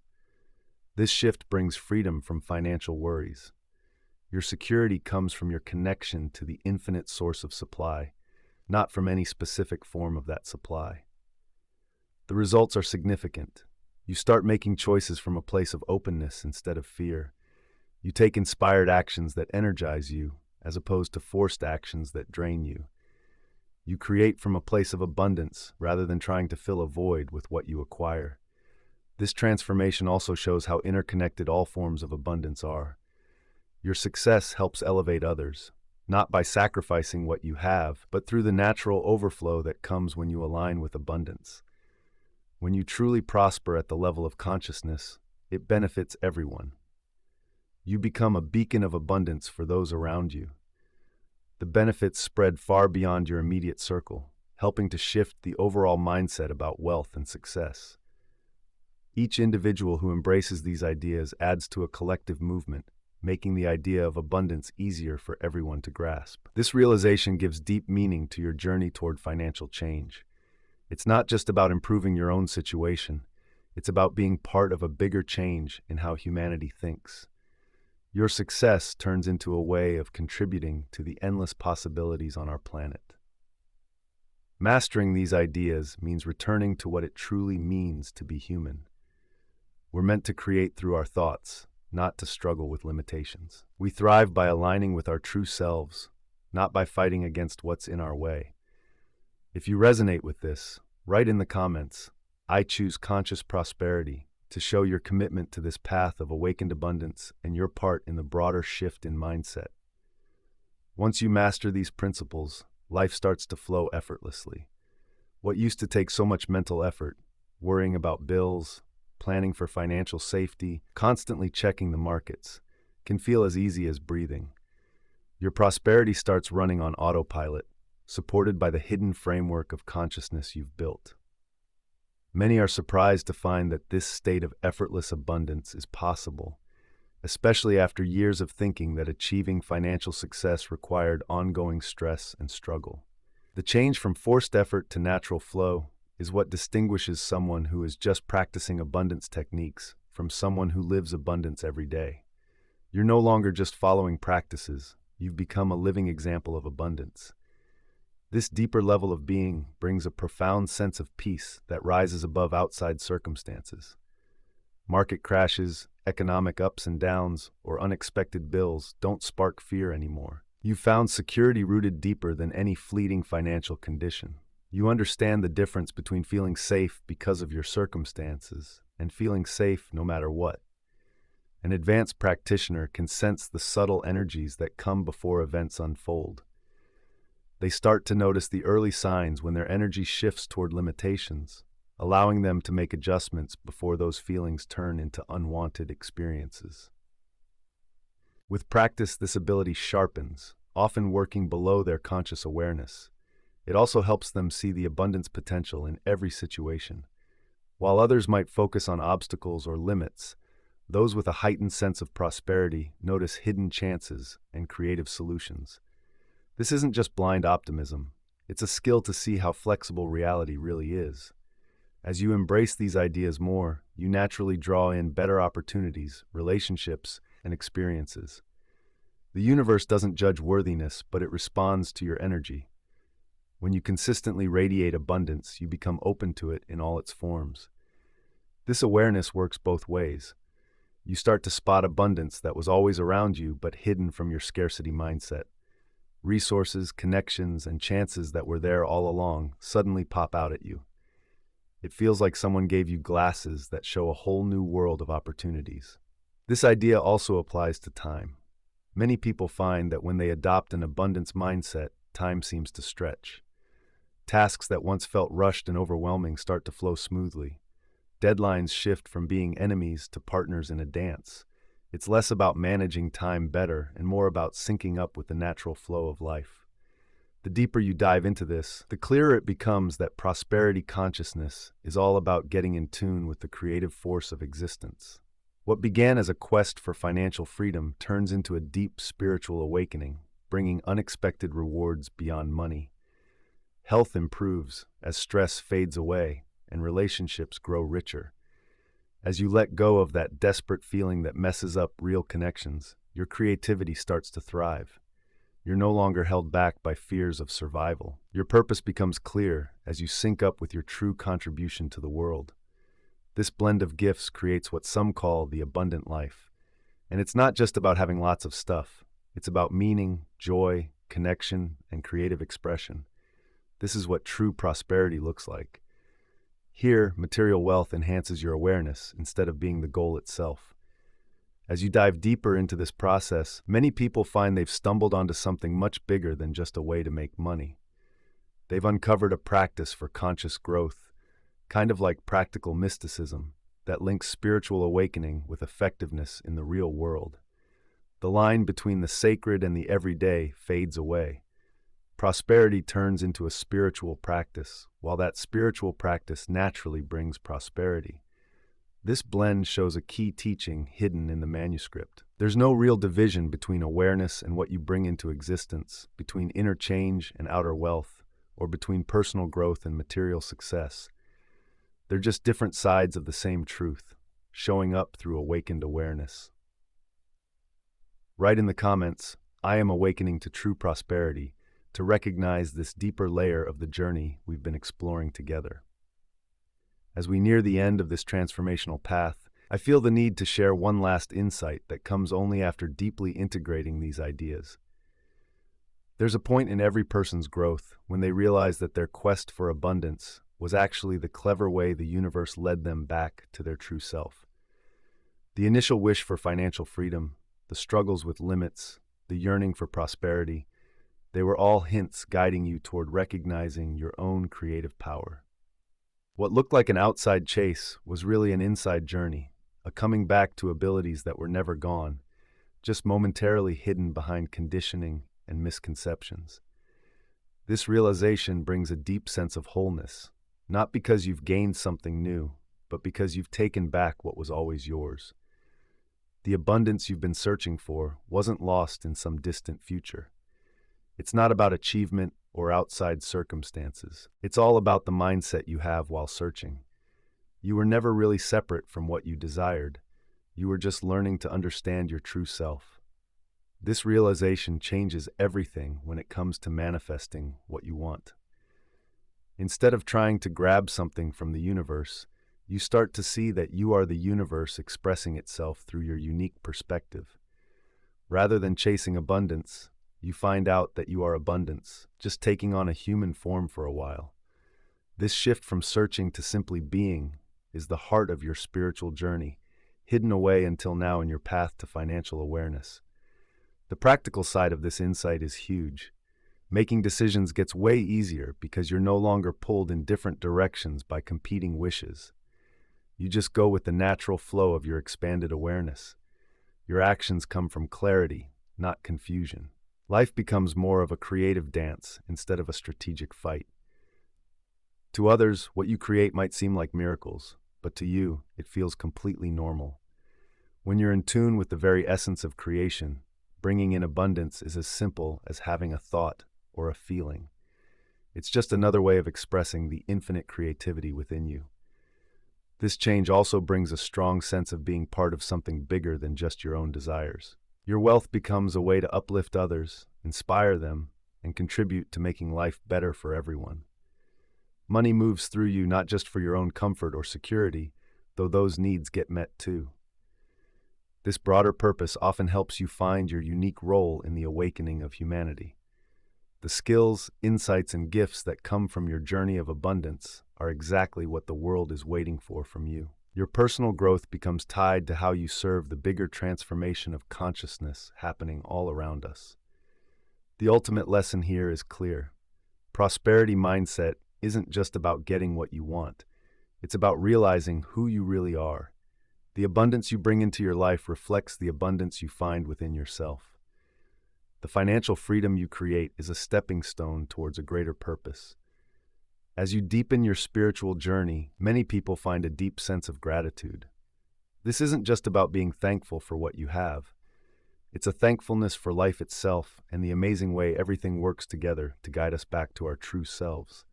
This shift brings freedom from financial worries. Your security comes from your connection to the infinite source of supply, not from any specific form of that supply. The results are significant. You start making choices from a place of openness instead of fear. You take inspired actions that energize you, as opposed to forced actions that drain you. You create from a place of abundance rather than trying to fill a void with what you acquire. This transformation also shows how interconnected all forms of abundance are. Your success helps elevate others, not by sacrificing what you have, but through the natural overflow that comes when you align with abundance. When you truly prosper at the level of consciousness, it benefits everyone. You become a beacon of abundance for those around you. The benefits spread far beyond your immediate circle, helping to shift the overall mindset about wealth and success. Each individual who embraces these ideas adds to a collective movement, making the idea of abundance easier for everyone to grasp. This realization gives deep meaning to your journey toward financial change. It's not just about improving your own situation, it's about being part of a bigger change in how humanity thinks. Your success turns into a way of contributing to the endless possibilities on our planet. Mastering these ideas means returning to what it truly means to be human. We're meant to create through our thoughts, not to struggle with limitations. We thrive by aligning with our true selves, not by fighting against what's in our way. If you resonate with this, write in the comments, "I choose conscious prosperity," to show your commitment to this path of awakened abundance and your part in the broader shift in mindset. Once you master these principles, life starts to flow effortlessly. What used to take so much mental effort, worrying about bills, planning for financial safety, constantly checking the markets, can feel as easy as breathing. Your prosperity starts running on autopilot, supported by the hidden framework of consciousness you've built. Many are surprised to find that this state of effortless abundance is possible, especially after years of thinking that achieving financial success required ongoing stress and struggle. The change from forced effort to natural flow is what distinguishes someone who is just practicing abundance techniques from someone who lives abundance every day. You're no longer just following practices, you've become a living example of abundance. This deeper level of being brings a profound sense of peace that rises above outside circumstances. Market crashes, economic ups and downs, or unexpected bills don't spark fear anymore. You've found security rooted deeper than any fleeting financial condition. You understand the difference between feeling safe because of your circumstances and feeling safe no matter what. An advanced practitioner can sense the subtle energies that come before events unfold. They start to notice the early signs when their energy shifts toward limitations, allowing them to make adjustments before those feelings turn into unwanted experiences. With practice, this ability sharpens, often working below their conscious awareness. It also helps them see the abundance potential in every situation. While others might focus on obstacles or limits, those with a heightened sense of prosperity notice hidden chances and creative solutions. This isn't just blind optimism, it's a skill to see how flexible reality really is. As you embrace these ideas more, you naturally draw in better opportunities, relationships, and experiences. The universe doesn't judge worthiness, but it responds to your energy. When you consistently radiate abundance, you become open to it in all its forms. This awareness works both ways. You start to spot abundance that was always around you but hidden from your scarcity mindset. Resources, connections, and chances that were there all along suddenly pop out at you. It feels like someone gave you glasses that show a whole new world of opportunities. This idea also applies to time. Many people find that when they adopt an abundance mindset, time seems to stretch. Tasks that once felt rushed and overwhelming start to flow smoothly. Deadlines shift from being enemies to partners in a dance. It's less about managing time better and more about syncing up with the natural flow of life. The deeper you dive into this, the clearer it becomes that prosperity consciousness is all about getting in tune with the creative force of existence. What began as a quest for financial freedom turns into a deep spiritual awakening, bringing unexpected rewards beyond money. Health improves as stress fades away and relationships grow richer. As you let go of that desperate feeling that messes up real connections, your creativity starts to thrive. You're no longer held back by fears of survival. Your purpose becomes clear as you sync up with your true contribution to the world. This blend of gifts creates what some call the abundant life. And it's not just about having lots of stuff. It's about meaning, joy, connection, and creative expression. This is what true prosperity looks like. Here, material wealth enhances your awareness instead of being the goal itself. As you dive deeper into this process, many people find they've stumbled onto something much bigger than just a way to make money. They've uncovered a practice for conscious growth, kind of like practical mysticism, that links spiritual awakening with effectiveness in the real world. The line between the sacred and the everyday fades away. Prosperity turns into a spiritual practice, while that spiritual practice naturally brings prosperity. This blend shows a key teaching hidden in the manuscript. There's no real division between awareness and what you bring into existence, between inner change and outer wealth, or between personal growth and material success. They're just different sides of the same truth, showing up through awakened awareness. Write in the comments, "I am awakening to true prosperity," to recognize this deeper layer of the journey we've been exploring together. As we near the end of this transformational path, I feel the need to share one last insight that comes only after deeply integrating these ideas. There's a point in every person's growth when they realize that their quest for abundance was actually the clever way the universe led them back to their true self. The initial wish for financial freedom, the struggles with limits, the yearning for prosperity, they were all hints guiding you toward recognizing your own creative power. What looked like an outside chase was really an inside journey, a coming back to abilities that were never gone, just momentarily hidden behind conditioning and misconceptions. This realization brings a deep sense of wholeness, not because you've gained something new, but because you've taken back what was always yours. The abundance you've been searching for wasn't lost in some distant future. It's not about achievement or outside circumstances. It's all about the mindset you have while searching. You were never really separate from what you desired. You were just learning to understand your true self. This realization changes everything when it comes to manifesting what you want. Instead of trying to grab something from the universe, you start to see that you are the universe expressing itself through your unique perspective. Rather than chasing abundance, you find out that you are abundance, just taking on a human form for a while. This shift from searching to simply being is the heart of your spiritual journey, hidden away until now in your path to financial awareness. The practical side of this insight is huge. Making decisions gets way easier because you're no longer pulled in different directions by competing wishes. You just go with the natural flow of your expanded awareness. Your actions come from clarity, not confusion. Life becomes more of a creative dance instead of a strategic fight. To others, what you create might seem like miracles, but to you, it feels completely normal. When you're in tune with the very essence of creation, bringing in abundance is as simple as having a thought or a feeling. It's just another way of expressing the infinite creativity within you. This change also brings a strong sense of being part of something bigger than just your own desires. Your wealth becomes a way to uplift others, inspire them, and contribute to making life better for everyone. Money moves through you not just for your own comfort or security, though those needs get met too. This broader purpose often helps you find your unique role in the awakening of humanity. The skills, insights, and gifts that come from your journey of abundance are exactly what the world is waiting for from you. Your personal growth becomes tied to how you serve the bigger transformation of consciousness happening all around us. The ultimate lesson here is clear. Prosperity mindset isn't just about getting what you want. It's about realizing who you really are. The abundance you bring into your life reflects the abundance you find within yourself. The financial freedom you create is a stepping stone towards a greater purpose. As you deepen your spiritual journey, many people find a deep sense of gratitude. This isn't just about being thankful for what you have. It's a thankfulness for life itself and the amazing way everything works together to guide us back to our true selves.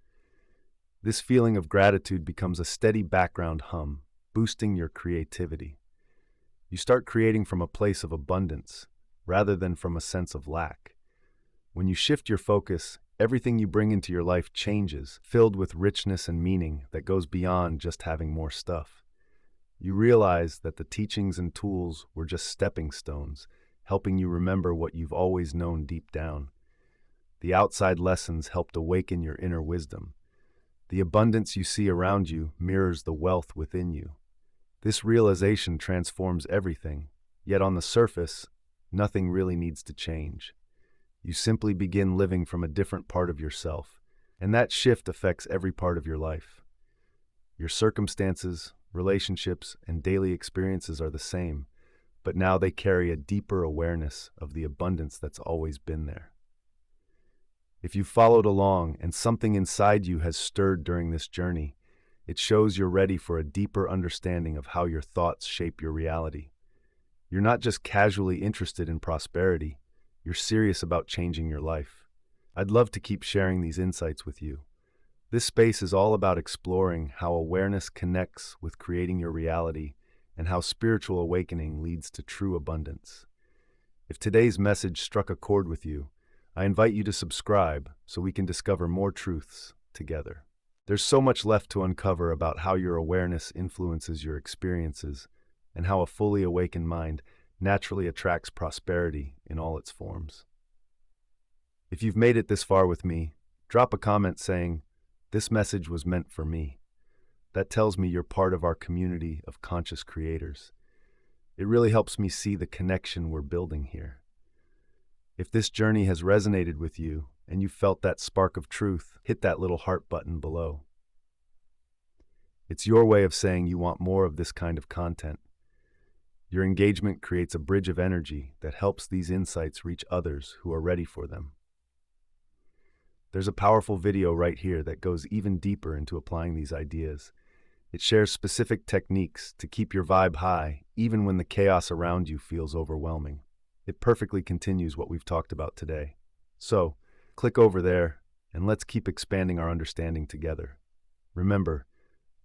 This feeling of gratitude becomes a steady background hum, boosting your creativity. You start creating from a place of abundance, rather than from a sense of lack. When you shift your focus, everything you bring into your life changes, filled with richness and meaning that goes beyond just having more stuff. You realize that the teachings and tools were just stepping stones, helping you remember what you've always known deep down. The outside lessons helped awaken your inner wisdom. The abundance you see around you mirrors the wealth within you. This realization transforms everything, yet on the surface, nothing really needs to change. You simply begin living from a different part of yourself, and that shift affects every part of your life. Your circumstances, relationships, and daily experiences are the same, but now they carry a deeper awareness of the abundance that's always been there. If you've followed along and something inside you has stirred during this journey, It shows you're ready for a deeper understanding of how your thoughts shape your reality. You're not just casually interested in prosperity, you're serious about changing your life. I'd love to keep sharing these insights with you. This space is all about exploring how awareness connects with creating your reality and how spiritual awakening leads to true abundance. If today's message struck a chord with you, I invite you to subscribe so we can discover more truths together. There's so much left to uncover about how your awareness influences your experiences and how a fully awakened mind naturally attracts prosperity in all its forms. If you've made it this far with me, drop a comment saying, "This message was meant for me." That tells me you're part of our community of conscious creators. It really helps me see the connection we're building here. If this journey has resonated with you and you felt that spark of truth, hit that little heart button below. It's your way of saying you want more of this kind of content. Your engagement creates a bridge of energy that helps these insights reach others who are ready for them. There's a powerful video right here that goes even deeper into applying these ideas. It shares specific techniques to keep your vibe high, even when the chaos around you feels overwhelming. It perfectly continues what we've talked about today. So, click over there, and let's keep expanding our understanding together. Remember,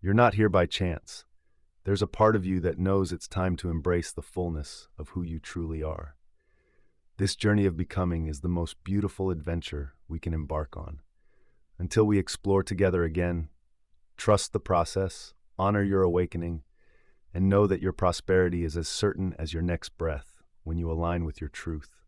you're not here by chance. There's a part of you that knows it's time to embrace the fullness of who you truly are. This journey of becoming is the most beautiful adventure we can embark on. Until we explore together again, trust the process, honor your awakening, and know that your prosperity is as certain as your next breath when you align with your truth.